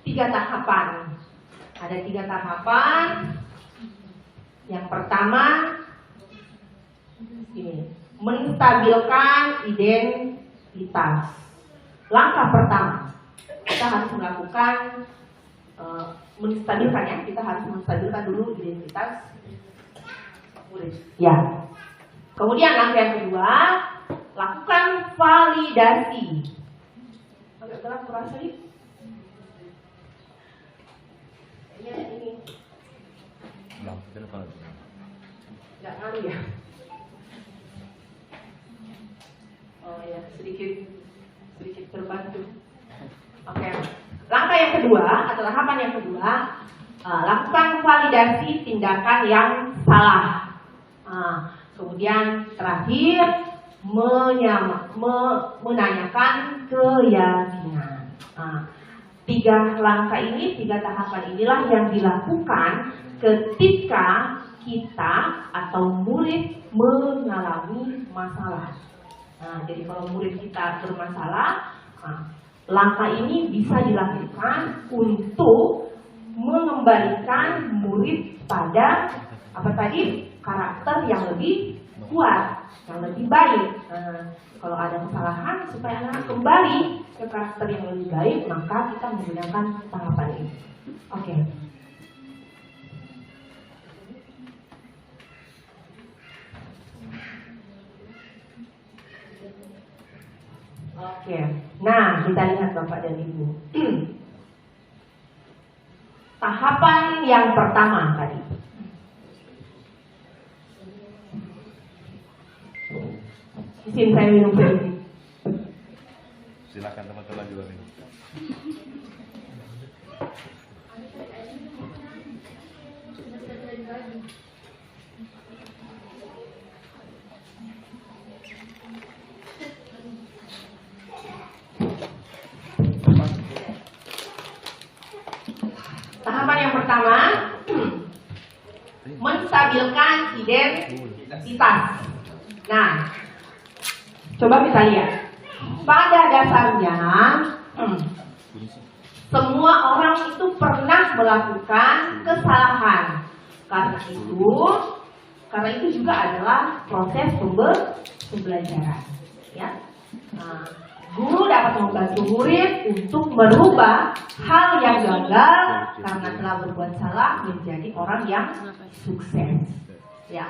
3 tahapan. Ada 3 tahapan. Yang pertama, ini, menstabilkan identitas. Langkah pertama, kita harus melakukan menstabilkan, ya. Kita harus menstabilkan dulu identitas murid. Ya. Kemudian langkah yang kedua, lakukan validasi. Agak berat kurasa nih. Ini. Nggak ngaruh ya? Oh ya, sedikit terbantu. Oke. Langkah yang kedua atau tahapan yang kedua, lakukan validasi tindakan yang salah. Kemudian terakhir menanyakan keyakinan. 3 langkah ini, 3 tahapan inilah yang dilakukan ketika kita atau murid mengalami masalah. Jadi kalau murid kita bermasalah, langkah ini bisa dilakukan untuk mengembalikan murid pada karakter yang lebih kuat, yang lebih baik. Kalau ada kesalahan, supaya anak kembali ke karakter yang lebih baik, maka kita menggunakan tahapan ini. Oke. Oke. Nah, kita lihat Bapak dan Ibu. Tahapan yang pertama tadi. Izin saya minum sedikit. Silakan teman-teman juga minum. Tahapan yang pertama, menstabilkan identitas. Nah, coba kita lihat. Pada dasarnya, semua orang itu pernah melakukan kesalahan. Karena itu juga adalah proses pembelajaran. Ya. Nah, guru dapat membantu murid untuk merubah hal yang gagal karena telah berbuat salah menjadi orang yang sukses. Ya.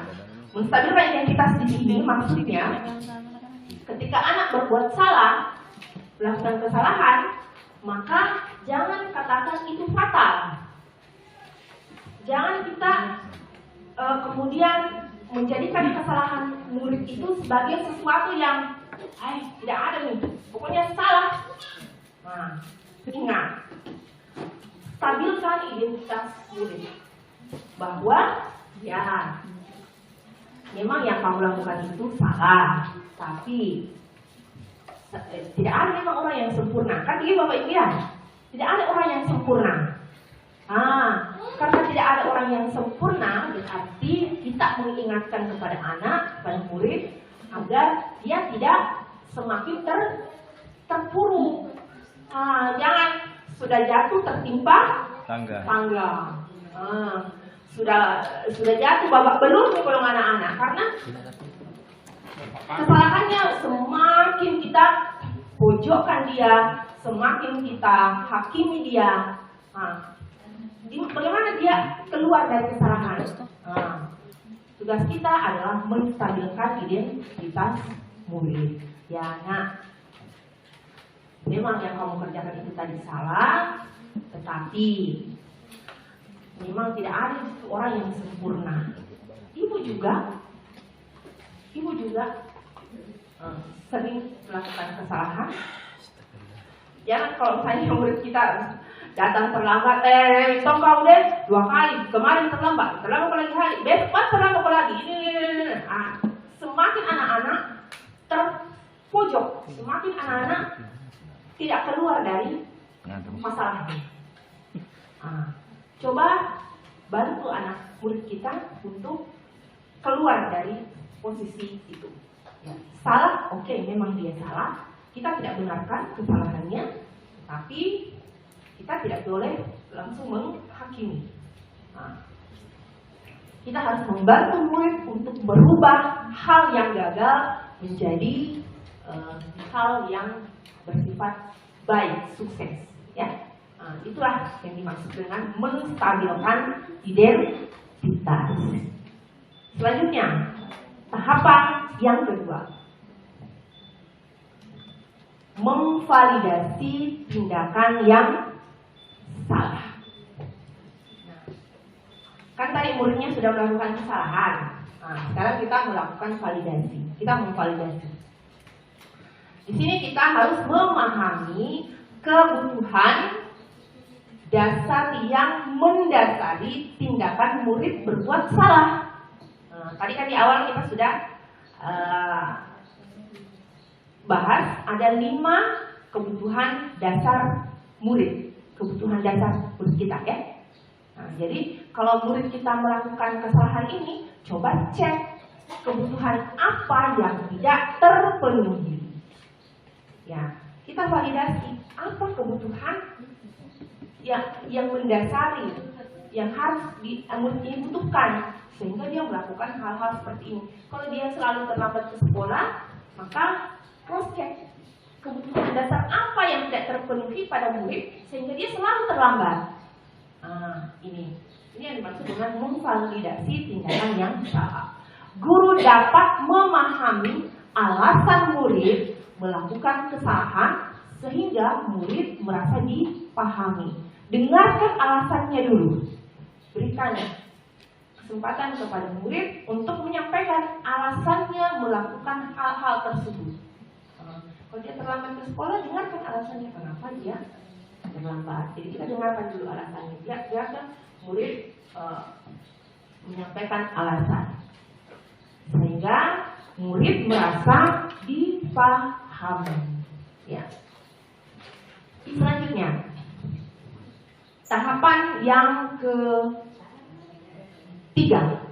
Menstabilkan identitas di sini maksudnya ketika anak berbuat salah, melakukan kesalahan, maka jangan katakan itu fatal. Jangan kita kemudian menjadikan kesalahan murid itu sebagai sesuatu yang tidak ada nih, pokoknya salah. Nah, ingat, stabilkan identitas murid bahwa ya memang yang kamu lakukan itu salah, tapi tidak ada memang orang yang sempurna. Kan ini Bapak Ibu ya, tidak ada orang yang sempurna. Karena tidak ada orang yang sempurna, berarti kita mengingatkan kepada anak, kepada murid agar dia tidak semakin terpuruk. Jangan sudah jatuh tertimpa Tangga. Sudah jatuh babak belur nih kalau anak-anak, karena kesalahannya semakin kita pojokkan dia, semakin kita hakimi dia. Bagaimana dia keluar dari kesalahan? Tugas kita adalah menstabilkan identitas murid. Ya, nak, memang yang kamu kerjakan itu tadi salah, tetapi memang tidak ada orang yang sempurna. Ibu juga sering melakukan kesalahan. Jangan kalau misalnya murid kita datang terlambat, kau deh 2 kali, kemarin terlambat lagi hari, besok terlambat lagi. Semakin anak-anak terpojok, semakin anak-anak tidak keluar dari masalahnya. Coba bantu anak murid kita untuk keluar dari posisi itu. Ya, salah, oke, memang dia salah. Kita tidak benarkan kesalahannya, tapi kita tidak boleh langsung menghakimi. Kita harus membantu murid untuk merubah hal yang gagal menjadi hal yang bersifat baik, sukses. Ya, itulah yang dimaksud dengan menstabilkan identitas. Selanjutnya, tahapan yang kedua, memvalidasi tindakan yang salah. Kan tadi muridnya sudah melakukan kesalahan. Sekarang kita melakukan validasi. Kita memvalidasi. Di sini kita harus memahami kebutuhan dasar yang mendasari tindakan murid berbuat salah. Tadi kan di awal kita sudah bahas ada 5 kebutuhan dasar murid. Kebutuhan dasar murid kita, ya. Jadi kalau murid kita melakukan kesalahan ini, coba cek kebutuhan apa yang tidak terpenuhi. Ya, kita validasi apa kebutuhan yang mendasari, yang harus murid ini butuhkan, sehingga dia melakukan hal-hal seperti ini. Kalau dia selalu terlambat ke sekolah, maka cross check kebutuhan dasar apa yang tidak terpenuhi pada murid sehingga dia selalu terlambat. Ini yang dimaksud dengan memvalidasi tindakan yang salah. Guru dapat memahami alasan murid melakukan kesalahan sehingga murid merasa dipahami. Dengarkan alasannya dulu. Berikan kesempatan kepada murid untuk menyampaikan alasannya melakukan hal-hal tersebut. Kalau dia terlambat ke sekolah, dengarkan alasannya kenapa dia terlambat. Jadi kita dengarkan dulu alasannya. Biarkan murid menyampaikan alasan, sehingga murid merasa dipahami. Ya. Selanjutnya, tahapan yang ketiga,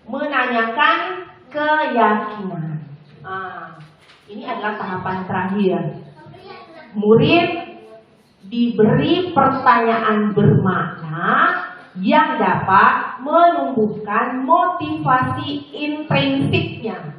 menanyakan keyakinan. Ini adalah tahapan terakhir. Murid diberi pertanyaan bermakna yang dapat menumbuhkan motivasi intrinsiknya.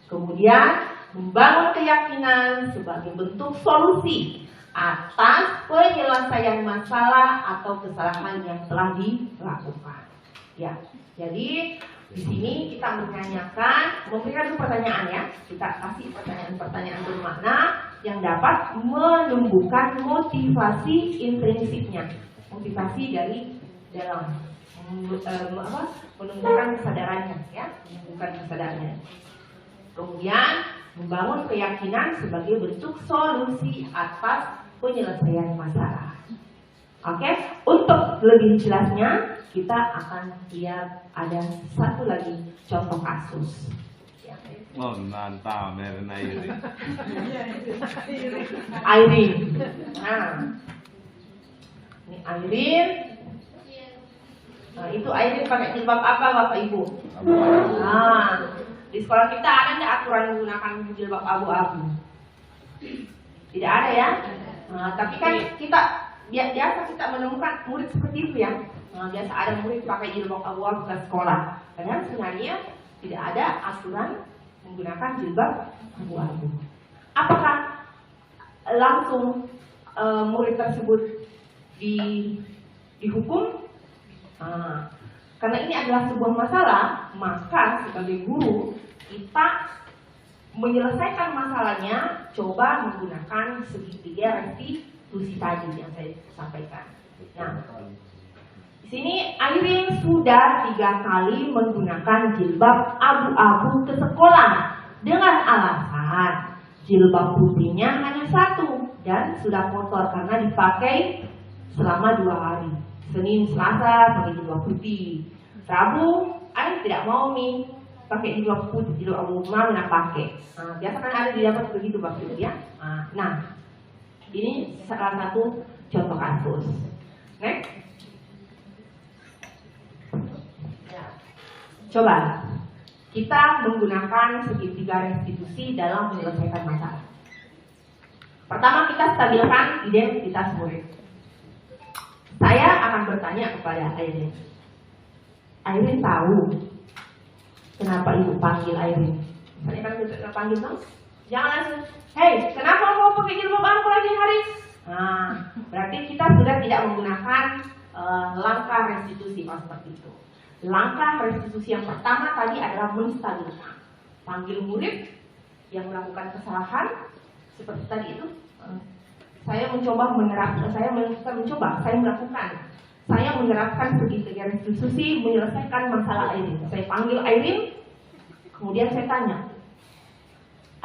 Kemudian, membangun keyakinan sebagai bentuk solusi atas penyelesaian masalah atau kesalahan yang telah dilakukan. Ya, jadi di sini kita menanyakan, memberikan pertanyaan ya. Kita kasih pertanyaan-pertanyaan bermakna yang dapat menumbuhkan motivasi intrinsiknya, motivasi dari dalam, menumbuhkan kesadarannya, ya, menumbuhkan kesadarannya. Kemudian membangun keyakinan sebagai bentuk solusi atas penyelesaian masalah. Oke, untuk lebih jelasnya kita akan lihat ada satu lagi contoh kasus. Ya. Oh, mantap, Merna ini. Airin. Nah, ini Airin. Nah, itu Airin pakai jilbab apa, Bapak Ibu? Nah, di sekolah kita ada nggak aturan menggunakan jilbab abu-abu? Tidak ada ya. Nah, tapi kan kita biasa kita menemukan murid seperti itu ya. Nah, biasa ada murid pakai jilbab abu-abu ke sekolah. Padahal sebenarnya tidak ada aturan menggunakan jilbab abu-abu. Apakah langsung murid tersebut dihukum? Nah, karena ini adalah sebuah masalah, maka sebagai guru kita menyelesaikan masalahnya coba menggunakan segitiga restitusi tadi yang saya sampaikan. Nah, di sini Airin sudah 3 kali menggunakan jilbab abu-abu ke sekolah dengan alasan jilbab putihnya hanya 1 dan sudah kotor karena dipakai selama 2 hari. Senin, Selasa pakai jilbab putih. Rabu, Airin tidak mau nih pakai jilbab putih, jilbab abu mana pakai. Nah, biasa kan ada di dapat begitu Bapak Ibu ya. Nah, ini salah satu contoh kasus. Next. Ya. Coba kita menggunakan segitiga restitusi dalam menyelesaikan masalah. Pertama kita stabilkan identitas murid. Saya akan bertanya kepada Airin. Airin tahu kenapa ibu panggil Airin? Misalnya kan kita panggil dong. Jangan langsung, hei, kenapa mau pakai jilbab abu lagi hari? Nah, berarti kita sudah tidak menggunakan langkah restitusi seperti itu. Langkah restitusi yang pertama tadi adalah menstabilkan. Panggil murid yang melakukan kesalahan seperti tadi itu. Saya melakukan. Saya menerapkan segitiga restitusi menyelesaikan masalah Airin. Saya panggil Airin, kemudian saya tanya,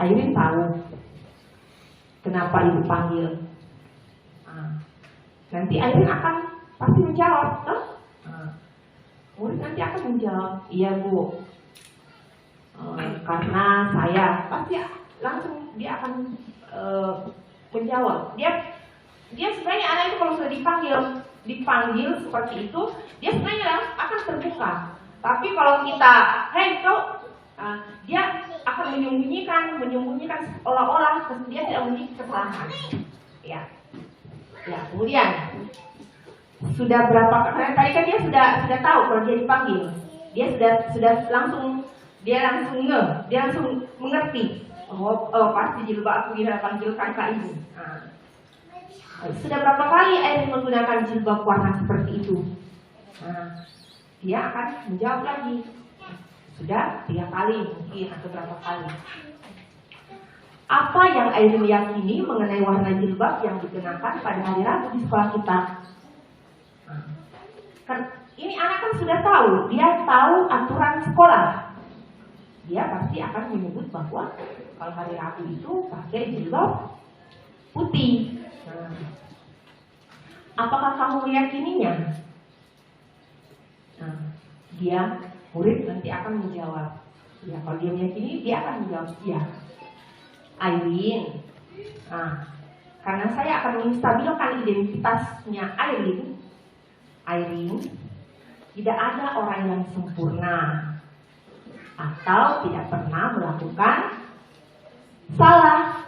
Airin tahu kenapa ibu panggil? Nanti Airin akan pasti menjawab, toh? Murid nanti akan menjawab, iya bu, karena saya pasti langsung dia akan menjawab. Dia sebenarnya anak itu kalau sudah dipanggil seperti itu, dia sebenarnya akan terbuka. Tapi kalau kita, hei kau, dia akan menyembunyikan seolah-olah dia tidak memiliki kesalahan. Ya, kemudian sudah berapa kali tadi kan dia sudah tahu kalau dia dipanggil, dia sudah langsung mengerti. Oh pasti jilbab aku tidak panggilkan Kak Ibu. Sudah berapa kali Airin menggunakan jilbab warna seperti itu? Dia akan menjawab lagi. Sudah 3 kali mungkin atau berapa kali. Apa yang Airin yakini mengenai warna jilbab yang dikenakan pada hari Rabu di sekolah kita? Kan ini anak kan sudah tahu, dia tahu aturan sekolah. Dia pasti akan menyebut bahwa kalau hari Rabu itu pakai jilbab putih. Apakah kamu meyakininya? Dia murid nanti akan menjawab. Ya, kalau dia meyakini, dia akan menjawab iya. Airin. Karena saya akan menstabilkan identitasnya Airin. Tidak ada orang yang sempurna atau tidak pernah melakukan salah.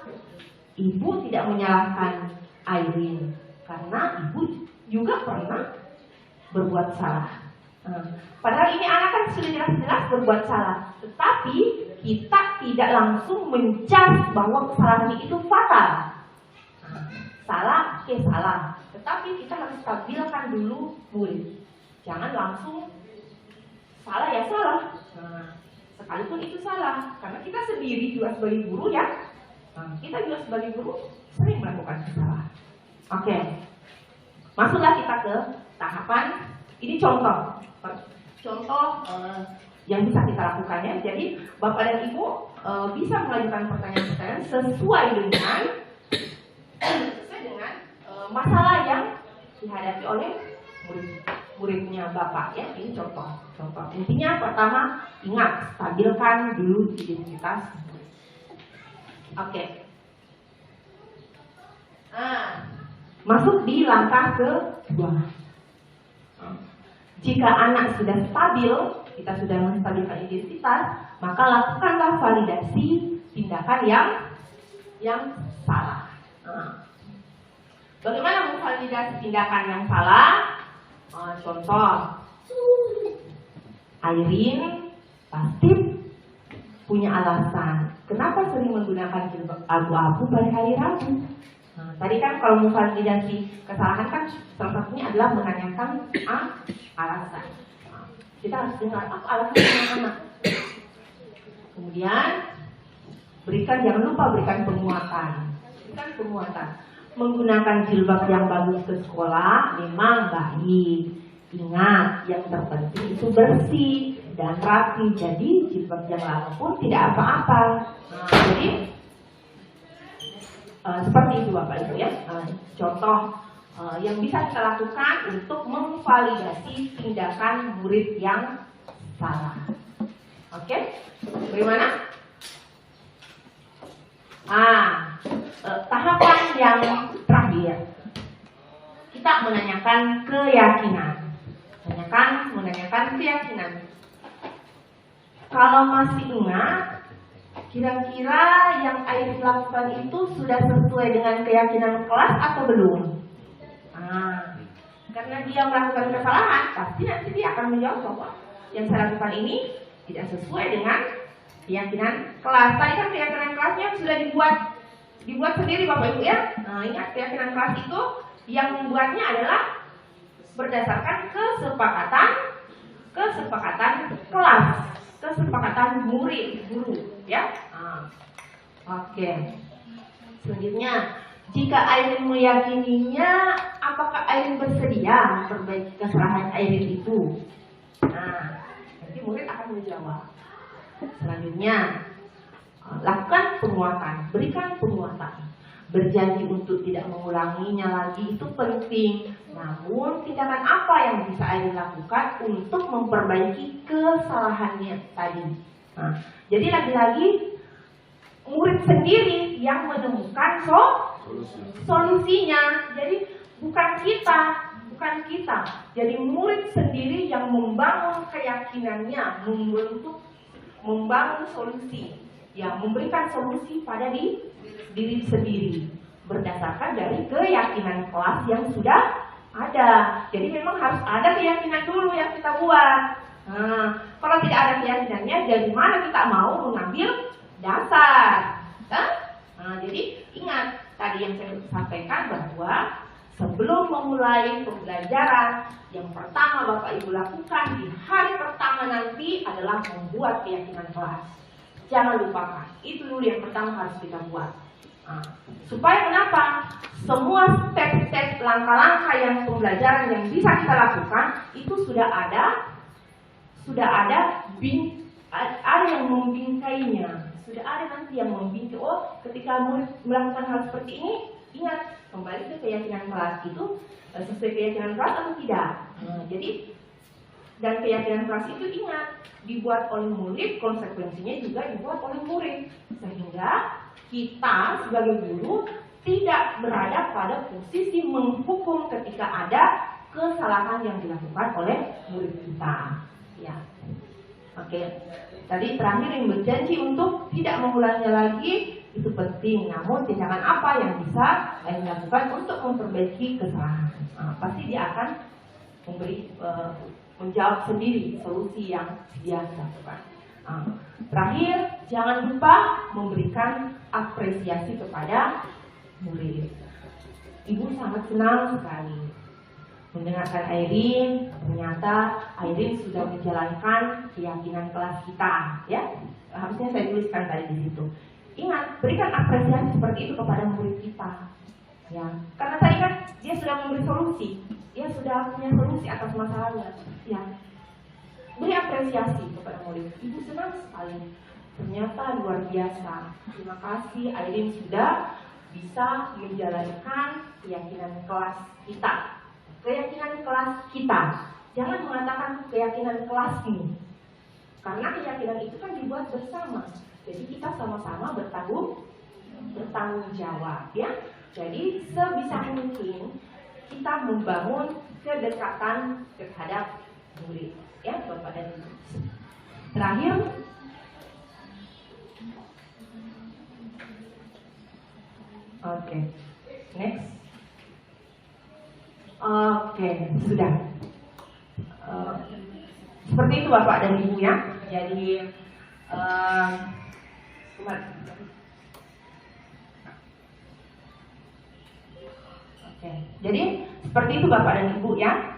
Ibu tidak menyalahkan Airin, karena ibu juga pernah berbuat salah. Padahal ini anak kan sudah jelas-jelas berbuat salah, tetapi kita tidak langsung menjudge bahwa kesalahan itu fatal. Salah, oke salah, tetapi kita harus stabilkan dulu murid. Jangan langsung salah ya salah. Sekalipun itu salah, karena kita sendiri juga sebagai guru ya. Kita juga sebagai guru sering melakukan kesalahan. Oke, masuklah kita ke tahapan. Ini contoh yang bisa kita lakukan ya. Jadi Bapak dan Ibu bisa mengajukan pertanyaan-pertanyaan sesuai dengan masalah yang dihadapi oleh muridnya Bapak ya. Ini contoh. Intinya pertama, ingat, stabilkan dulu identitas. Oke. Masuk di langkah kedua. Jika anak sudah stabil, kita sudah menstabilkan identitas, maka lakukanlah validasi tindakan yang salah. Bagaimana memvalidasi tindakan yang salah? Contoh, Airin pasti punya alasan kenapa sering menggunakan jilbab abu-abu pada hari Rabu. Tadi kan kalau memvalidasi kesalahan kan salah satunya adalah menanyakan alasan. Kita harus dengar apa alasan anak. Kemudian jangan lupa berikan penguatan. Menggunakan jilbab yang bagus ke sekolah memang baik. Ingat, yang terpenting itu bersih dan rapi. Jadi jilbab yang lama pun tidak apa-apa. Jadi seperti itu Bapak Ibu ya. Contoh yang bisa kita lakukan untuk memvalidasi tindakan murid yang salah. Oke? Bagaimana? Tahapan yang terakhir, kita menanyakan keyakinan. Menanyakan keyakinan. Kalau masih ingat, kira-kira yang Airin lakukan itu sudah sesuai dengan keyakinan kelas atau belum? Karena dia melakukan kesalahan, pasti nanti dia akan menjawab bahwa yang saya lakukan ini tidak sesuai dengan keyakinan kelas. Tadi kan keyakinan kelasnya sudah dibuat sendiri Bapak Ibu ya. Ingat, keyakinan kelas itu yang membuatnya adalah berdasarkan kesepakatan kelas, kesepakatan murid guru ya. Oke. Selanjutnya, jika Airin meyakininya, apakah Airin bersedia memperbaiki kesalahan Airin itu? Nanti murid akan menjawab. Selanjutnya, lakukan penguatan, berikan penguatan. Berjanji untuk tidak mengulanginya lagi itu penting. Namun tindakan apa yang bisa Airin lakukan untuk memperbaiki kesalahannya tadi? Jadi lagi-lagi murid sendiri yang menemukan solusinya. Jadi bukan kita. Jadi murid sendiri yang membangun keyakinannya, membangun solusi, yang memberikan solusi pada diri sendiri berdasarkan dari keyakinan kelas yang sudah ada. Jadi memang harus ada keyakinan dulu yang kita buat. Kalau tidak ada keyakinannya, dari mana kita mau mengambil dasar? Jadi ingat tadi yang saya sampaikan bahwa sebelum memulai pembelajaran, yang pertama Bapak Ibu lakukan di hari pertama nanti adalah membuat keyakinan kelas. Jangan lupakan, itu dulu yang pertama harus kita buat. Supaya kenapa? Semua step-step langkah-langkah yang pembelajaran yang bisa kita lakukan itu sudah ada yang membingkainya. Sudah ada nanti yang membingkai. Ketika murid melakukan hal seperti ini, ingat kembali ke keyakinan kelas itu sesuai keyakinan kelas atau tidak. Dan keyakinan kelas itu ingat dibuat oleh murid, konsekuensinya juga dibuat oleh murid, sehingga kita sebagai guru tidak berada pada posisi menghukum ketika ada kesalahan yang dilakukan oleh murid kita. Ya, oke. Tadi terakhir yang berjanji untuk tidak mengulanginya lagi, itu penting. Namun tindakan apa yang bisa dilakukan untuk memperbaiki kesalahan? Pasti dia akan menjawab sendiri solusi yang dia lakukan. Terakhir, jangan lupa memberikan apresiasi kepada murid. Ibu sangat senang sekali mendengarkan Airin. Ternyata Airin sudah menjalankan keyakinan kelas kita, ya. Harusnya saya tuliskan tadi di situ. Ingat, berikan apresiasi seperti itu kepada murid kita, ya. Karena tadi kan dia sudah memberi solusi, dia sudah punya solusi atas masalahnya, ya. Beri apresiasi kepada murid. Ibu senang sekali. Ternyata luar biasa. Terima kasih, Airin sudah bisa menjalankan keyakinan kelas kita. Keyakinan kelas kita. Jangan mengatakan keyakinan kelasmu. Karena keyakinan itu kan dibuat bersama. Jadi kita sama-sama bertanggung jawab, ya. Jadi sebisa mungkin kita membangun kedekatan terhadap murid, ya, Bapak dan Ibu. Terakhir, oke, next. Oke, sudah. Seperti itu Bapak dan Ibu, ya. Jadi oke. Jadi seperti itu Bapak dan Ibu, ya.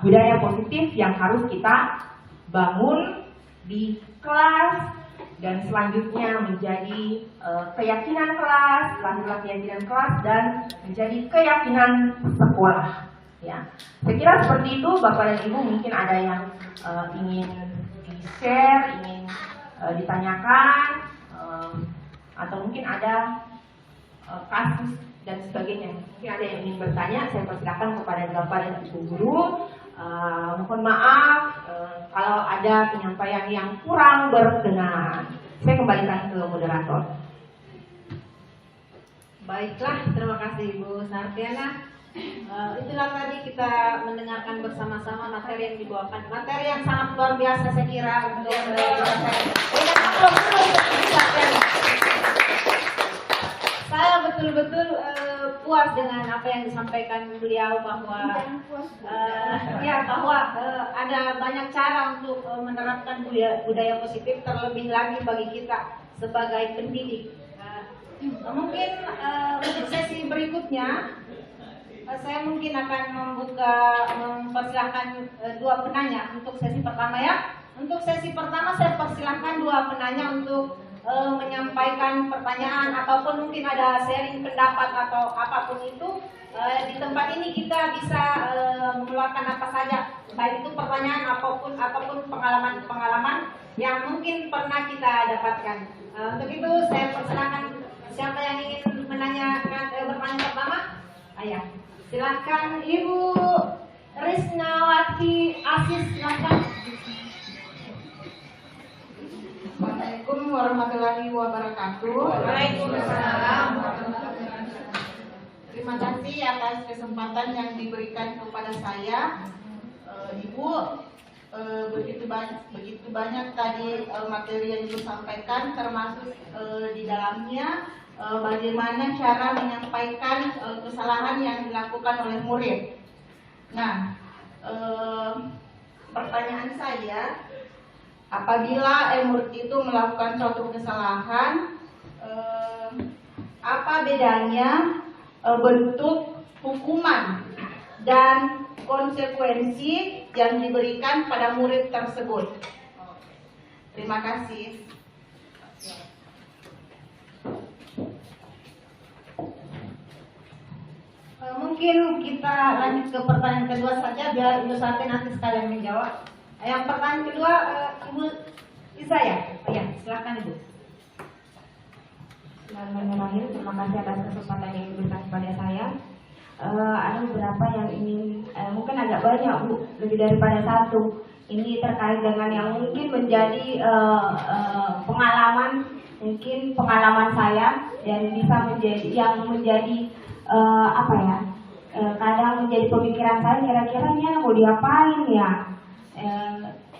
Budaya positif yang harus kita bangun di kelas dan selanjutnya menjadi keyakinan kelas, selanjutnya keyakinan kelas dan menjadi keyakinan sekolah. Ya, saya kira seperti itu Bapak dan Ibu. Mungkin ada yang ingin di-share, ingin ditanyakan, atau mungkin ada kasus dan sebagainya. Mungkin ada yang ingin bertanya, saya persilakan kepada Bapak dan Ibu guru. Mohon maaf kalau ada penyampaian yang kurang berkenan. Saya kembalikan ke moderator. Baiklah, terima kasih Ibu Sartiana. Itulah tadi kita mendengarkan bersama-sama materi yang dibawakan, materi yang sangat luar biasa saya kira untuk saya betul-betul puas dengan apa yang disampaikan beliau bahwa ada banyak cara untuk menerapkan budaya positif, terlebih lagi bagi kita sebagai pendidik. Mungkin untuk sesi berikutnya saya mungkin akan mempersilahkan dua penanya untuk sesi pertama, ya. Untuk sesi pertama saya persilahkan dua penanya untuk menyampaikan pertanyaan ataupun mungkin ada sharing pendapat atau apapun itu. Di tempat ini kita bisa mengeluarkan apa saja, baik itu pertanyaan ataupun pengalaman yang mungkin pernah kita dapatkan. Untuk itu saya persilahkan siapa yang ingin bertanya pertama. Ayah. Silakan Ibu Risnawati Asis, silakan. Assalamualaikum warahmatullahi wabarakatuh. Waalaikumsalam. Terima kasih atas kesempatan yang diberikan kepada saya, Ibu. Begitu banyak tadi materi yang Ibu sampaikan, termasuk di dalamnya bagaimana cara menyampaikan kesalahan yang dilakukan oleh murid. Nah, pertanyaan saya, apabila murid itu melakukan suatu kesalahan, apa bedanya bentuk hukuman dan konsekuensi yang diberikan pada murid tersebut? Terima kasih. Mungkin kita lanjut ke pertanyaan kedua saja biar Ibu Sarti nanti sekalian menjawab. Yang pertanyaan kedua Ibu Isa, ya? Ya, silakan Ibu. Bismillahirrahmanirrahim. Terima kasih atas kesempatan yang diberikan kepada saya. Ada beberapa yang ingin, mungkin agak banyak Bu, lebih daripada satu. Ini terkait dengan yang mungkin menjadi pengalaman saya dan bisa menjadi kadang menjadi pemikiran saya, kira-kiranya mau diapain ya.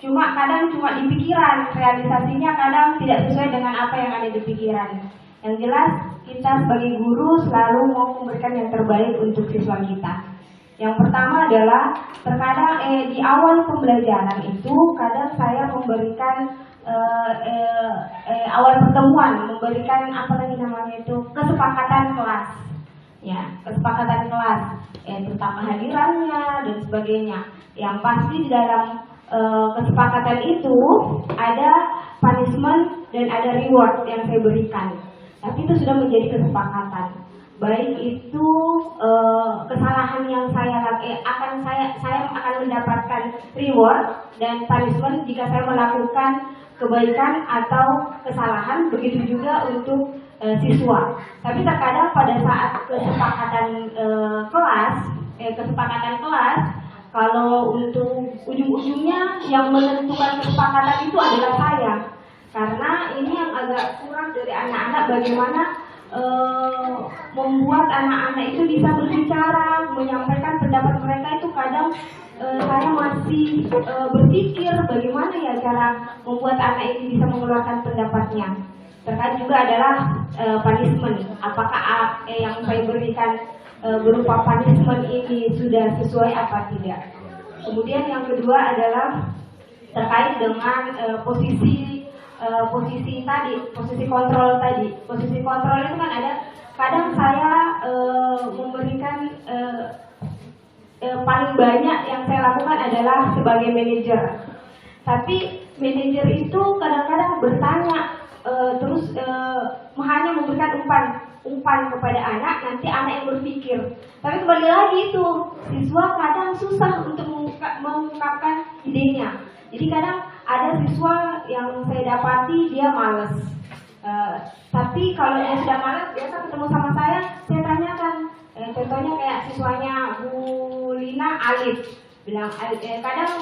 Kadang cuma di pikiran, realisasinya kadang tidak sesuai dengan apa yang ada di pikiran. Yang jelas kita sebagai guru selalu mau memberikan yang terbaik untuk siswa kita. Yang pertama adalah terkadang di awal pembelajaran itu kadang saya memberikan awal pertemuan memberikan kesepakatan kelas, ya kesepakatan kelas, tentang kehadirannya dan sebagainya. Yang pasti di dalam kesepakatan itu ada punishment dan ada reward yang saya berikan. Tapi itu sudah menjadi kesepakatan. Baik itu kesalahan yang saya akan mendapatkan reward dan punishment jika saya melakukan kebaikan atau kesalahan, begitu juga untuk siswa. Tapi terkadang pada saat kesepakatan kelas, kalau untuk ujung-ujungnya yang menentukan kesepakatan itu adalah saya. Karena ini yang agak kurang dari anak-anak, bagaimana membuat anak-anak itu bisa berbicara, menyampaikan pendapat mereka itu kadang saya masih berpikir bagaimana ya cara membuat anak ini bisa mengeluarkan pendapatnya. Terkait juga adalah punishment. Apakah yang saya berikan berupa punishment ini sudah sesuai apa tidak? Kemudian yang kedua adalah terkait dengan posisi kontrol tadi. Posisi kontrol itu kan ada. Kadang saya memberikan paling banyak yang saya lakukan adalah sebagai manajer. Tapi manajer itu kadang-kadang bertanya terus hanya memberikan umpan kepada anak, nanti anak yang berpikir. Tapi kembali lagi itu siswa kadang susah untuk mengungkapkan idenya. Jadi kadang ada siswa yang saya dapati dia malas. Tapi kalau dia sudah malas, biasa ketemu sama saya tanyakan. Contohnya kayak siswanya Bu Lina Alif bilang, kadang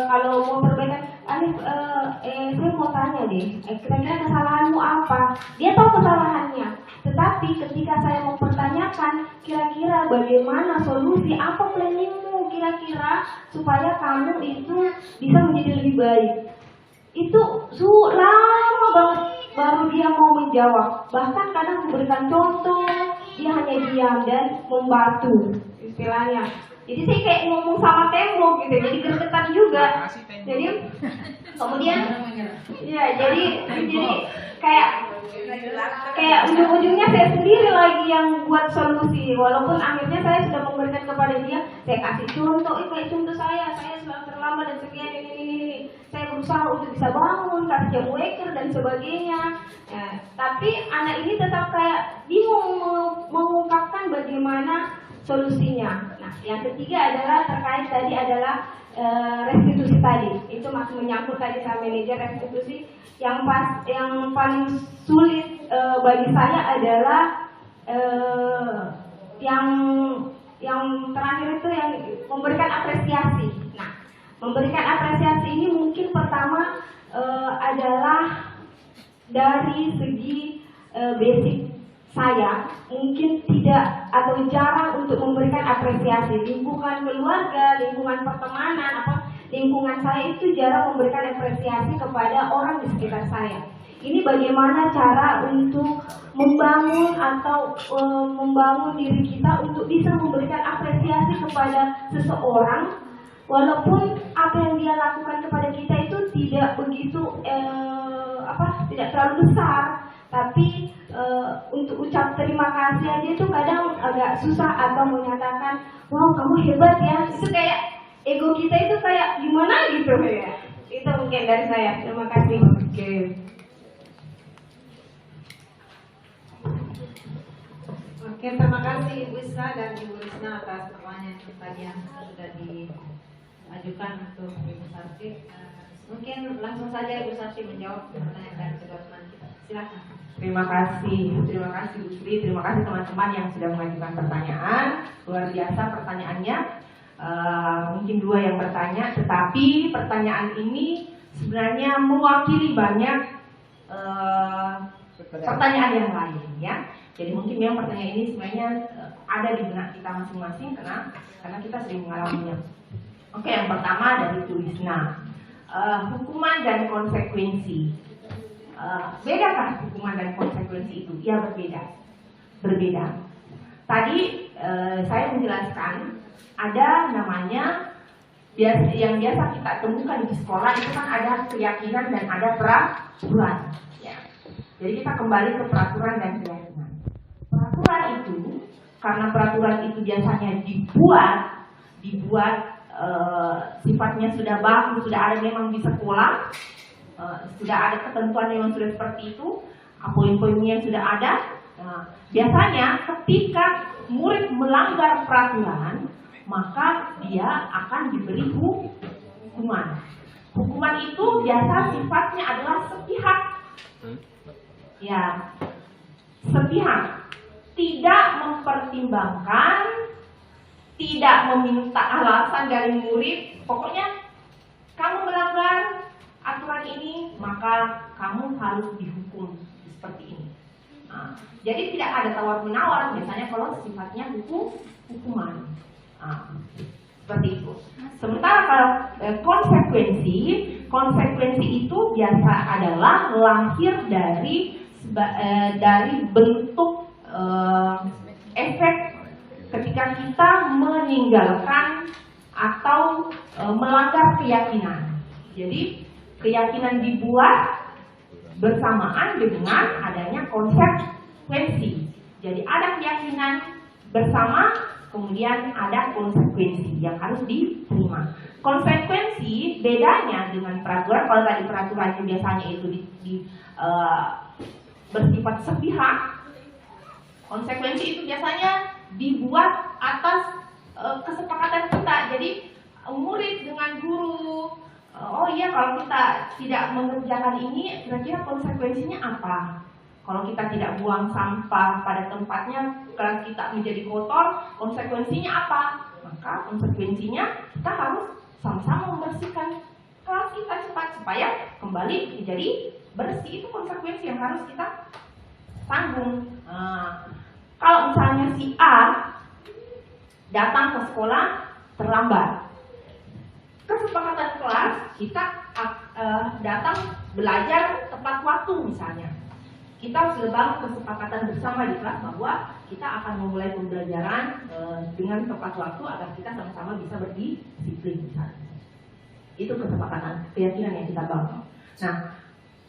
kalau mau perbaikan, Alif, saya mau tanya deh, kira-kira kesalahanmu apa? Dia tahu kesalahannya, tetapi ketika saya mau pertanyakan, kira-kira bagaimana solusi, apa planningmu kira-kira supaya kamu itu bisa menjadi lebih baik? Itu lama banget baru dia mau menjawab. Bahkan kadang memberikan contoh, dia hanya diam dan membatu istilahnya. Jadi saya kayak ngomong sama tembok gitu, jadi gergetan juga. Jadi kemudian ya jadi kayak ujung-ujungnya saya sendiri lagi yang buat solusi. Walaupun akhirnya saya sudah memberikan kepada dia, saya kasih contoh, kayak contoh saya selalu terlambat dan sekian ini. Saya berusaha untuk bisa bangun, kasih jam waker dan sebagainya. Tapi anak ini tetap kayak bingung mengungkapkan bagaimana solusinya. Nah, yang ketiga adalah terkait tadi adalah restitusi tadi. Itu masih menyangkut tadi sama manajer restitusi. Yang paling sulit bagi saya adalah yang terakhir itu yang memberikan apresiasi. Nah, memberikan apresiasi ini mungkin pertama adalah dari segi basic saya mungkin tidak atau jarang untuk memberikan apresiasi. Lingkungan keluarga, lingkungan pertemanan, lingkungan saya itu jarang memberikan apresiasi kepada orang di sekitar saya. Ini bagaimana cara untuk membangun atau membangun diri kita untuk bisa memberikan apresiasi kepada seseorang, walaupun apa yang dia lakukan kepada kita itu tidak begitu tidak terlalu besar, tapi untuk ucap terima kasih aja itu kadang agak susah, atau menyatakan wow kamu hebat ya, itu kayak ego kita itu kayak gimana gitu ya. Itu mungkin dari saya. Terima kasih. Oke, terima kasih Ibu Isra dan Ibu Risna atas pertanyaan tadi yang sudah diajukan untuk Ibu Sarti. Mungkin langsung saja Ibu Sarti menjawab pertanyaan dari kedua teman kita. Silakan. Terima kasih Bu Sri, terima kasih teman-teman yang sudah mengajukan pertanyaan. Luar biasa pertanyaannya. Mungkin dua yang bertanya, tetapi pertanyaan ini sebenarnya mewakili banyak pertanyaan yang lain ya. Jadi mungkin memang pertanyaan ini sebenarnya ada di benak kita masing-masing karena kita sering mengalaminya. Oke, yang pertama dari Bu Risna, hukuman dan konsekuensi. bedakah hukuman dan konsekuensi itu? Ya berbeda. Tadi saya menjelaskan ada namanya yang biasa kita temukan di sekolah itu kan ada keyakinan dan ada peraturan. Ya. Jadi kita kembali ke peraturan dan keyakinan. Peraturan itu karena peraturan itu biasanya dibuat sifatnya sudah baku, sudah ada memang di sekolah, sudah ada ketentuan yang sudah seperti itu, poin-poinnya yang sudah ada. Biasanya ketika murid melanggar peraturan, maka dia akan diberi hukuman. Hukuman itu biasa sifatnya adalah sepihak. Ya, sepihak. Tidak mempertimbangkan, tidak meminta alasan dari murid. Pokoknya kamu melanggar aturan ini, maka kamu harus dihukum seperti ini. Nah, jadi tidak ada tawar-menawar biasanya kalau sifatnya hukuman. Seperti itu. Sementara kalau konsekuensi itu biasa adalah lahir dari bentuk efek ketika kita meninggalkan atau melanggar keyakinan. Jadi keyakinan dibuat bersamaan dengan adanya konsekuensi. Jadi ada keyakinan bersama, kemudian ada konsekuensi yang harus diterima. Konsekuensi bedanya dengan peraturan. Kalau tadi peraturannya biasanya itu bersifat sepihak, konsekuensi itu biasanya dibuat atas kesepakatan kita. Jadi murid dengan guru, oh iya kalau kita tidak mengerjakan ini, kira-kira konsekuensinya apa? Kalau kita tidak buang sampah pada tempatnya, kelas kita menjadi kotor, konsekuensinya apa? Maka konsekuensinya kita harus sama-sama membersihkan kelas kita cepat supaya kembali menjadi bersih. Itu konsekuensi yang harus kita tanggung. Kalau misalnya si A datang ke sekolah terlambat, kesepakatan kelas kita datang belajar tepat waktu misalnya. Kita sudah bangun kesepakatan bersama di kelas bahwa kita akan memulai pembelajaran dengan tepat waktu agar kita sama-sama bisa berdisiplin misalnya. Itu kesepakatan, keyakinan yang kita bangun. Nah,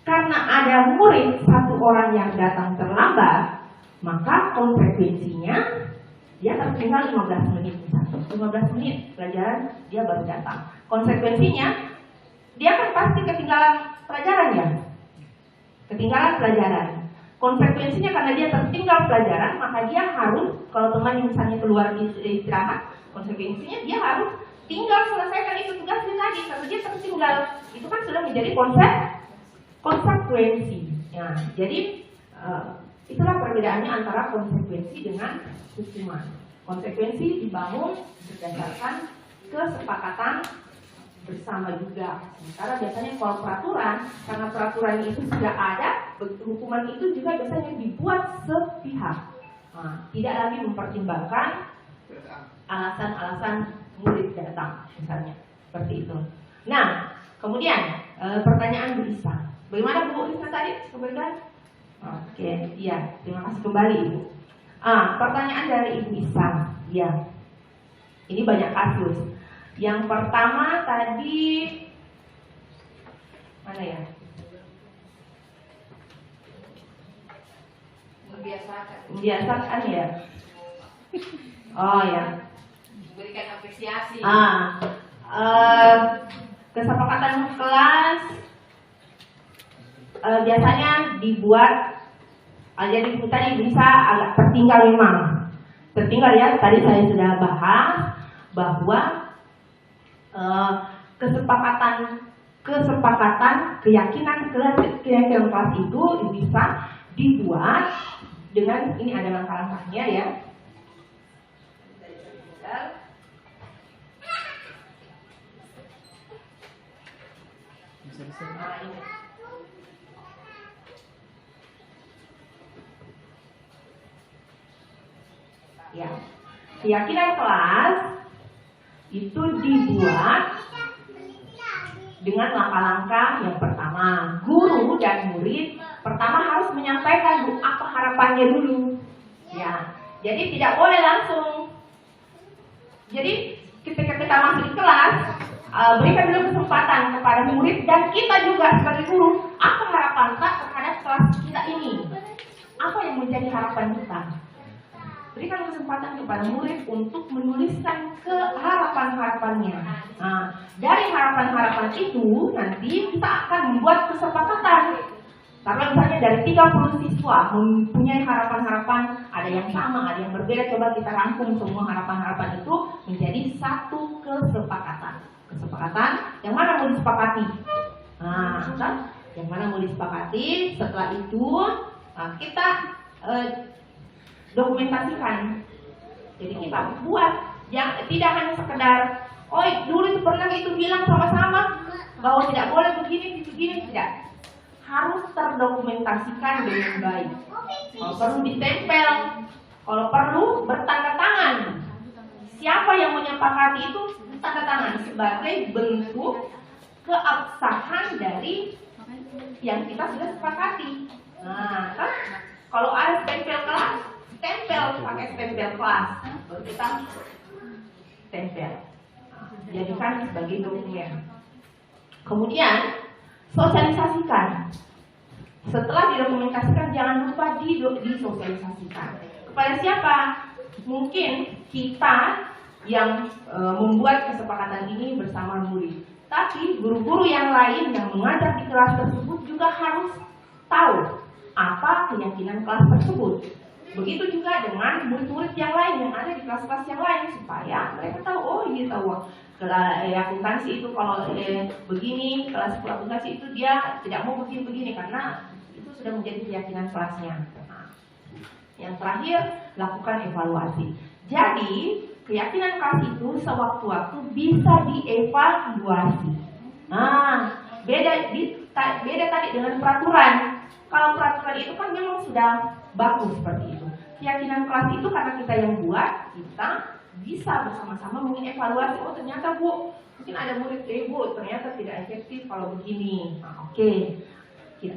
karena ada murid satu orang yang datang terlambat, maka konsekuensinya dia tertinggal 15 menit misalnya. 15 menit pelajaran dia baru datang. Konsekuensinya dia kan pasti ketinggalan pelajaran ya. Ketinggalan pelajaran. Konsekuensinya karena dia tertinggal pelajaran, maka dia harus, kalau teman misalnya keluar istirahat, konsekuensinya dia harus tinggal selesaikan itu tugasnya tadi karena dia tertinggal. Itu kan sudah menjadi konsekuensi. Ya, jadi itulah perbedaannya antara konsekuensi dengan hukuman. Konsekuensi dibangun berdasarkan kesepakatan bersama juga. Sementara biasanya kalau peraturan, karena peraturan itu sudah ada, hukuman itu juga biasanya dibuat sepihak. Tidak lagi mempertimbangkan alasan-alasan murid datang, misalnya seperti itu. Nah, kemudian pertanyaan Bu Isa, bagaimana Bu Isa tadi? Kemudian, oke, iya, terima kasih kembali Ibu. Pertanyaan dari Ibu Isa, ya, ini banyak kasus. Yang pertama tadi mana ya? Membiasakan ya. Oh ya. Berikan apresiasi. Kesepakatan kelas biasanya dibuat. Jadi tadi bisa agak tertinggal memang. Tertinggal ya. Tadi saya sudah bahas bahwa kesepakatan keyakinan kelas itu bisa dibuat dengan ini ada langkah-langkahnya ya. Ya, keyakinan kelas itu dibuat dengan langkah-langkah. Yang pertama Nah, guru dan murid pertama harus menyampaikan apa harapannya dulu. Ya, jadi tidak boleh langsung. Jadi ketika kita masuk di kelas, berikan dulu kesempatan kepada murid dan kita juga sebagai guru, apa harapan kita terhadap kelas kita ini? Apa yang menjadi harapan kita? Berikan kesempatan kepada murid untuk menuliskan harapan-harapannya. Nah, dari harapan-harapan itu nanti kita akan membuat kesepakatan. Karena misalnya dari 30 siswa mempunyai harapan-harapan, ada yang sama, ada yang berbeda. Coba kita rangkum semua harapan-harapan itu menjadi satu kesepakatan. Kesepakatan yang mana mau disepakati? Nah, kan? Yang mana mau disepakati? Setelah itu kita dokumentasikan. Jadi kita buat yang tidak hanya sekedar, oh dulu itu pernah itu bilang sama-sama bahwa tidak boleh begini, tidak. Harus terdokumentasikan dengan baik. Kalau perlu ditempel, kalau perlu bertanda tangan. Siapa yang menyepakati itu tanda tangan sebagai bentuk keabsahan dari yang kita sudah sepakati. Nah, kan kalau ada stempel kelas, tempel pakai stempel kelas, baru kita tempel, jadikan sebagai dokumen. Kemudian sosialisasikan. Setelah didokumentasikan, jangan lupa disosialisasikan. Kepada siapa? Mungkin kita yang membuat kesepakatan ini bersama murid, tapi guru-guru yang lain yang mengajar di kelas tersebut juga harus tahu apa keyakinan kelas tersebut. Begitu juga dengan murid-murid yang lain yang ada di kelas-kelas yang lain, supaya mereka tahu, oh iya tahu, akuntansi itu kalau begini, kelas akuntansi itu dia tidak mau begini karena itu sudah menjadi keyakinan kelasnya. Nah, yang terakhir, lakukan evaluasi. Jadi keyakinan kelas itu sewaktu-waktu bisa dievaluasi. Nah, beda tadi dengan peraturan. Kalau peraturan itu kan memang sudah bagus seperti itu. Keyakinan kelas itu karena kita yang buat, kita bisa bersama-sama mengevaluasi. Oh ternyata Bu, mungkin ada murid Bu, ternyata tidak efektif kalau begini. Nah, oke.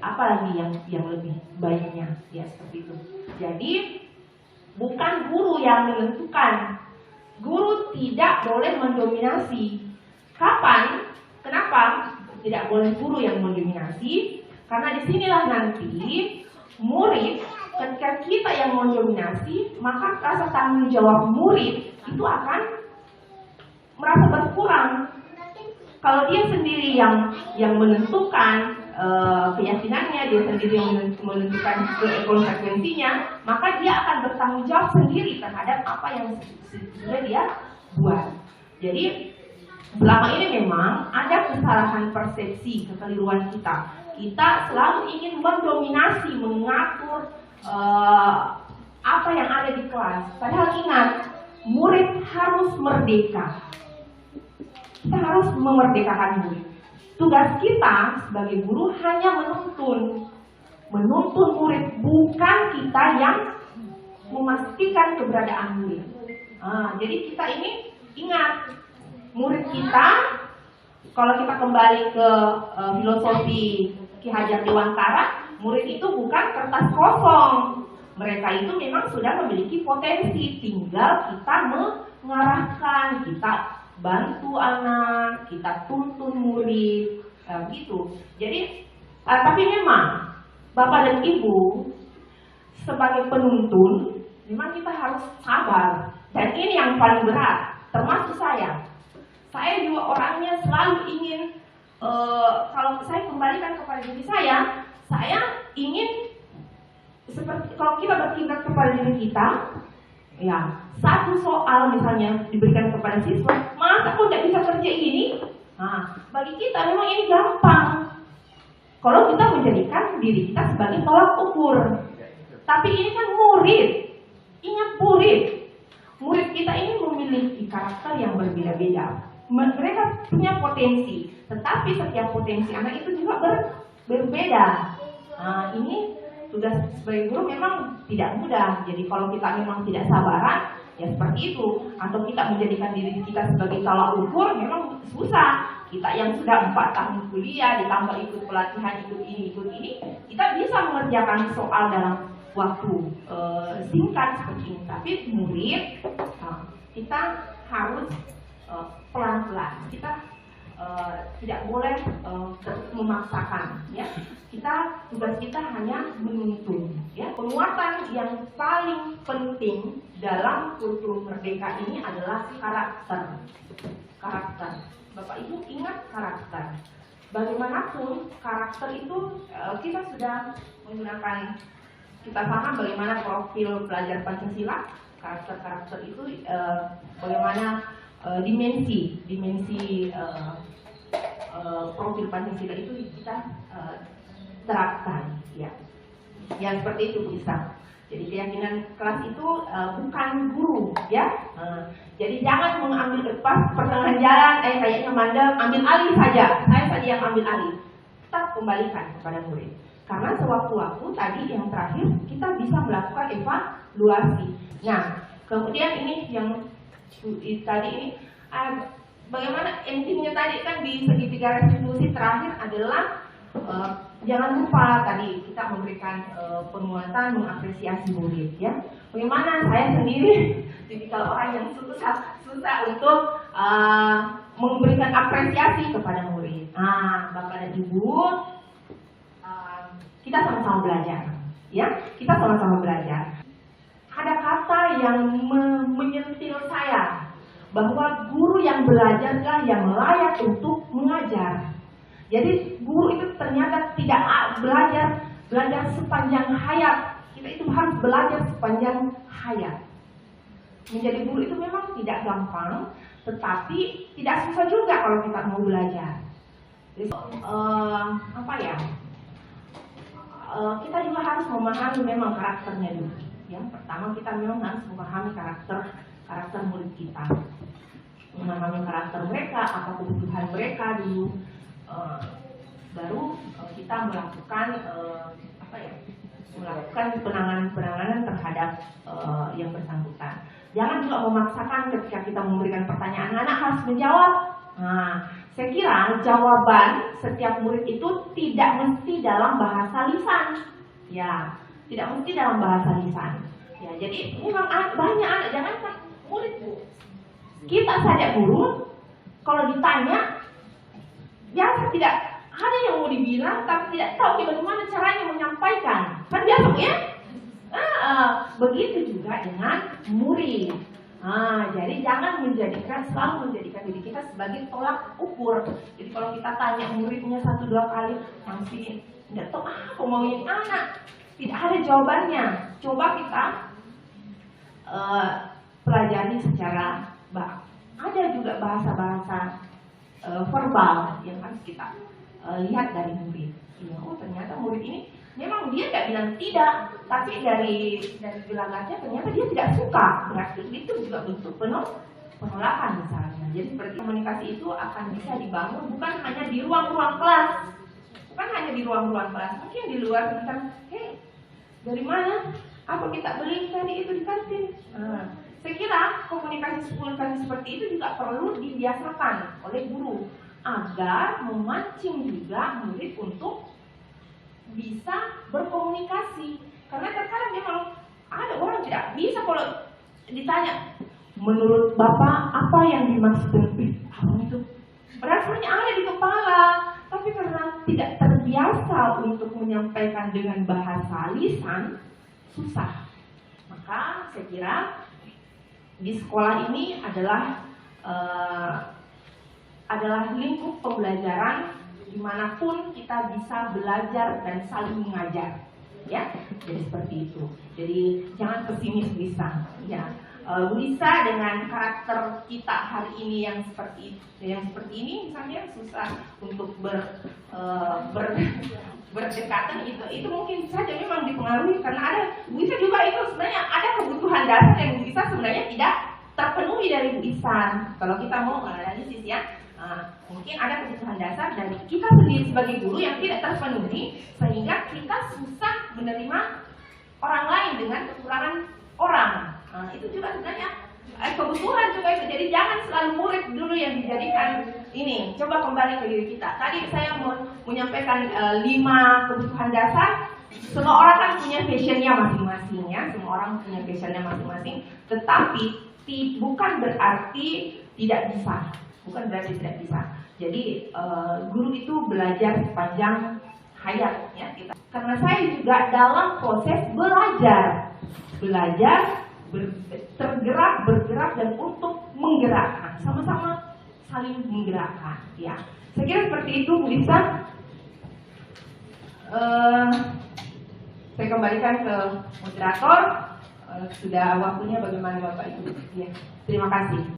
Apa lagi yang lebih baiknya? Ya seperti itu. Jadi bukan guru yang menentukan. Guru tidak boleh mendominasi. Kapan? Kenapa tidak boleh guru yang mendominasi? Karena disinilah nanti murid, ketika kita yang mendominasi, maka rasa tanggung jawab murid itu akan merasa berkurang. Kalau dia sendiri yang menentukan keyakinannya, dia sendiri yang menentukan konsekuensinya, maka dia akan bertanggung jawab sendiri terhadap apa yang sudah dia buat. Jadi selama ini memang ada kesalahan persepsi, kekeliruan kita. Kita selalu ingin mendominasi, mengatur apa yang ada di kelas. Padahal ingat, murid harus merdeka. Kita harus memerdekakan murid. Tugas kita sebagai guru hanya menuntun murid, bukan kita yang memastikan keberadaan murid. Jadi kita ini ingat, murid kita, kalau kita kembali ke filosofi Ki Hajar Dewantara, murid itu bukan kertas kosong. Mereka itu memang sudah memiliki potensi, tinggal kita mengarahkan, kita bantu anak, kita tuntun murid, gitu. Jadi, tapi memang Bapak dan Ibu sebagai penuntun, memang kita harus sabar. Dan ini yang paling berat, termasuk saya. Saya juga orangnya selalu ingin, kalau saya kembalikan kepada diri saya ingin seperti kalau kita bertindak kepada diri kita, ya satu soal misalnya diberikan kepada siswa, masa kok tidak bisa kerja ini? Nah, bagi kita memang ini gampang. Kalau kita menjadikan diri kita sebagai tolak ukur, tapi ini kan murid. Ingat murid kita ini memiliki karakter yang berbeda-beda. Mereka punya potensi, tetapi setiap potensi anak itu juga berbeda. Nah, ini tugas sebagai guru memang tidak mudah. Jadi kalau kita memang tidak sabaran, ya seperti itu. Atau kita menjadikan diri kita sebagai tolak ukur, memang susah. kita yang sudah 4 tahun kuliah ditambah ikut pelatihan, ikut ini, kita bisa mengerjakan soal dalam waktu singkat seperti ini. Tapi murid, kita harus pelan-pelan. Kita tidak boleh memaksakan, ya. Tugas kita hanya menuntun, ya. Penguatan yang paling penting dalam kurikulum Merdeka ini adalah karakter. Bapak Ibu ingat karakter. Bagaimanapun karakter itu kita sudah menggunakan, kita paham bagaimana profil pelajar Pancasila. Karakter itu bagaimana dimensi profil Pancasila itu kita terapkan, ya. Yang seperti itu bisa. Jadi keyakinan kelas itu bukan guru, ya. Jadi jangan mengambil pas pertengahan jalan, kayaknya mandek, ambil alih saja. Saya saja yang ambil alih. Tetap kembalikan kepada murid. Karena sewaktu-waktu tadi yang terakhir kita bisa melakukan evaluasi. Nah, kemudian ini yang tadi ini bagaimana intinya tadi kan di segitiga restitusi terakhir adalah jangan lupa tadi kita memberikan penguatan, mengapresiasi murid, ya. Bagaimana saya sendiri tipikal orang yang susah untuk memberikan apresiasi kepada murid. Bapak dan Ibu, kita sama-sama belajar, ya. Kita sama-sama belajar. Ada kata yang menyentil saya bahwa guru yang belajarlah yang layak untuk mengajar. Jadi guru itu ternyata tidak belajar sepanjang hayat. Kita itu harus belajar sepanjang hayat. Menjadi guru itu memang tidak gampang, tetapi tidak susah juga kalau kita mau belajar. Jadi, kita juga harus memahami memang karakternya dulu. Yang pertama kita memang harus memahami karakter murid kita, memahami karakter mereka, apa kebutuhan mereka dulu. Baru kita melakukan penanganan terhadap yang bersangkutan. Jangan juga memaksakan ketika kita memberikan pertanyaan, anak harus menjawab. Saya kira jawaban setiap murid itu tidak mesti dalam bahasa lisan, ya, tidak mesti dalam bahasa lisan. Ya, jadi memang banyak anak, jangan murid Bu. Kita saja guru, kalau ditanya, biasa tidak ada yang mau dibilang, tapi tidak tahu bagaimana caranya menyampaikan. Kan biasa ya? Begitu juga dengan murid. Jadi jangan selalu menjadikan diri kita sebagai tolak ukur. Jadi kalau kita tanya muridnya 1-2 kali, masih tidak tahu apa ngomongin anak, tidak ada jawabannya. Coba kita pelajari secara ada juga bahasa-bahasa verbal yang harus kita lihat dari murid. Oh ternyata murid ini memang dia tidak bilang tidak, tapi dari gelagatnya ternyata dia tidak suka. Berarti itu juga bentuk penolakan misalnya. Jadi seperti komunikasi itu akan bisa dibangun bukan hanya di ruang-ruang kelas, mungkin di luar kita, dari mana? Apa kita beli tadi itu di kantin? Saya kira komunikasi seperti itu juga perlu dibiasakan oleh guru agar memancing juga murid untuk bisa berkomunikasi. Karena terkadang memang ada orang tidak bisa kalau ditanya, menurut Bapak apa yang dimaksud apa itu? Padahal sebenarnya ada di kepala, tapi karena tidak terbiasa untuk menyampaikan dengan bahasa lisan, susah. Maka saya kira di sekolah ini adalah lingkup pembelajaran dimanapun kita bisa belajar dan saling mengajar, ya. Jadi seperti itu. Jadi jangan pesimis bisa, ya. Bisa dengan karakter kita hari ini yang seperti ini misalnya susah untuk berdekatan itu mungkin saja memang dipengaruhi karena ada bisa juga itu sebenarnya ada kebutuhan dasar yang bisa sebenarnya tidak terpenuhi dari Bu Ihsan. Kalau kita mau analisis ya, mungkin ada kebutuhan dasar dari kita sendiri sebagai guru yang tidak terpenuhi sehingga kita susah menerima orang lain dengan kekurangan orang. Itu juga sebenarnya punya kebutuhan juga itu. Jadi jangan selalu murid dulu yang dijadikan ini. Coba kembali ke diri kita. Tadi saya menyampaikan 5 kebutuhan dasar. Semua orang kan punya passionnya masing-masing ya. Semua orang punya passionnya masing-masing. Tetapi bukan berarti tidak bisa. Bukan berarti tidak bisa. Jadi guru itu belajar sepanjang hayat ya kita. Karena saya juga dalam proses belajar, tergerak, bergerak dan untuk menggerakkan, sama-sama saling menggerakkan ya. Saya kira seperti itu Bu Ihsan. Saya kembalikan ke moderator. Sudah waktunya bagaimana Bapak Ibu? Ya, terima kasih.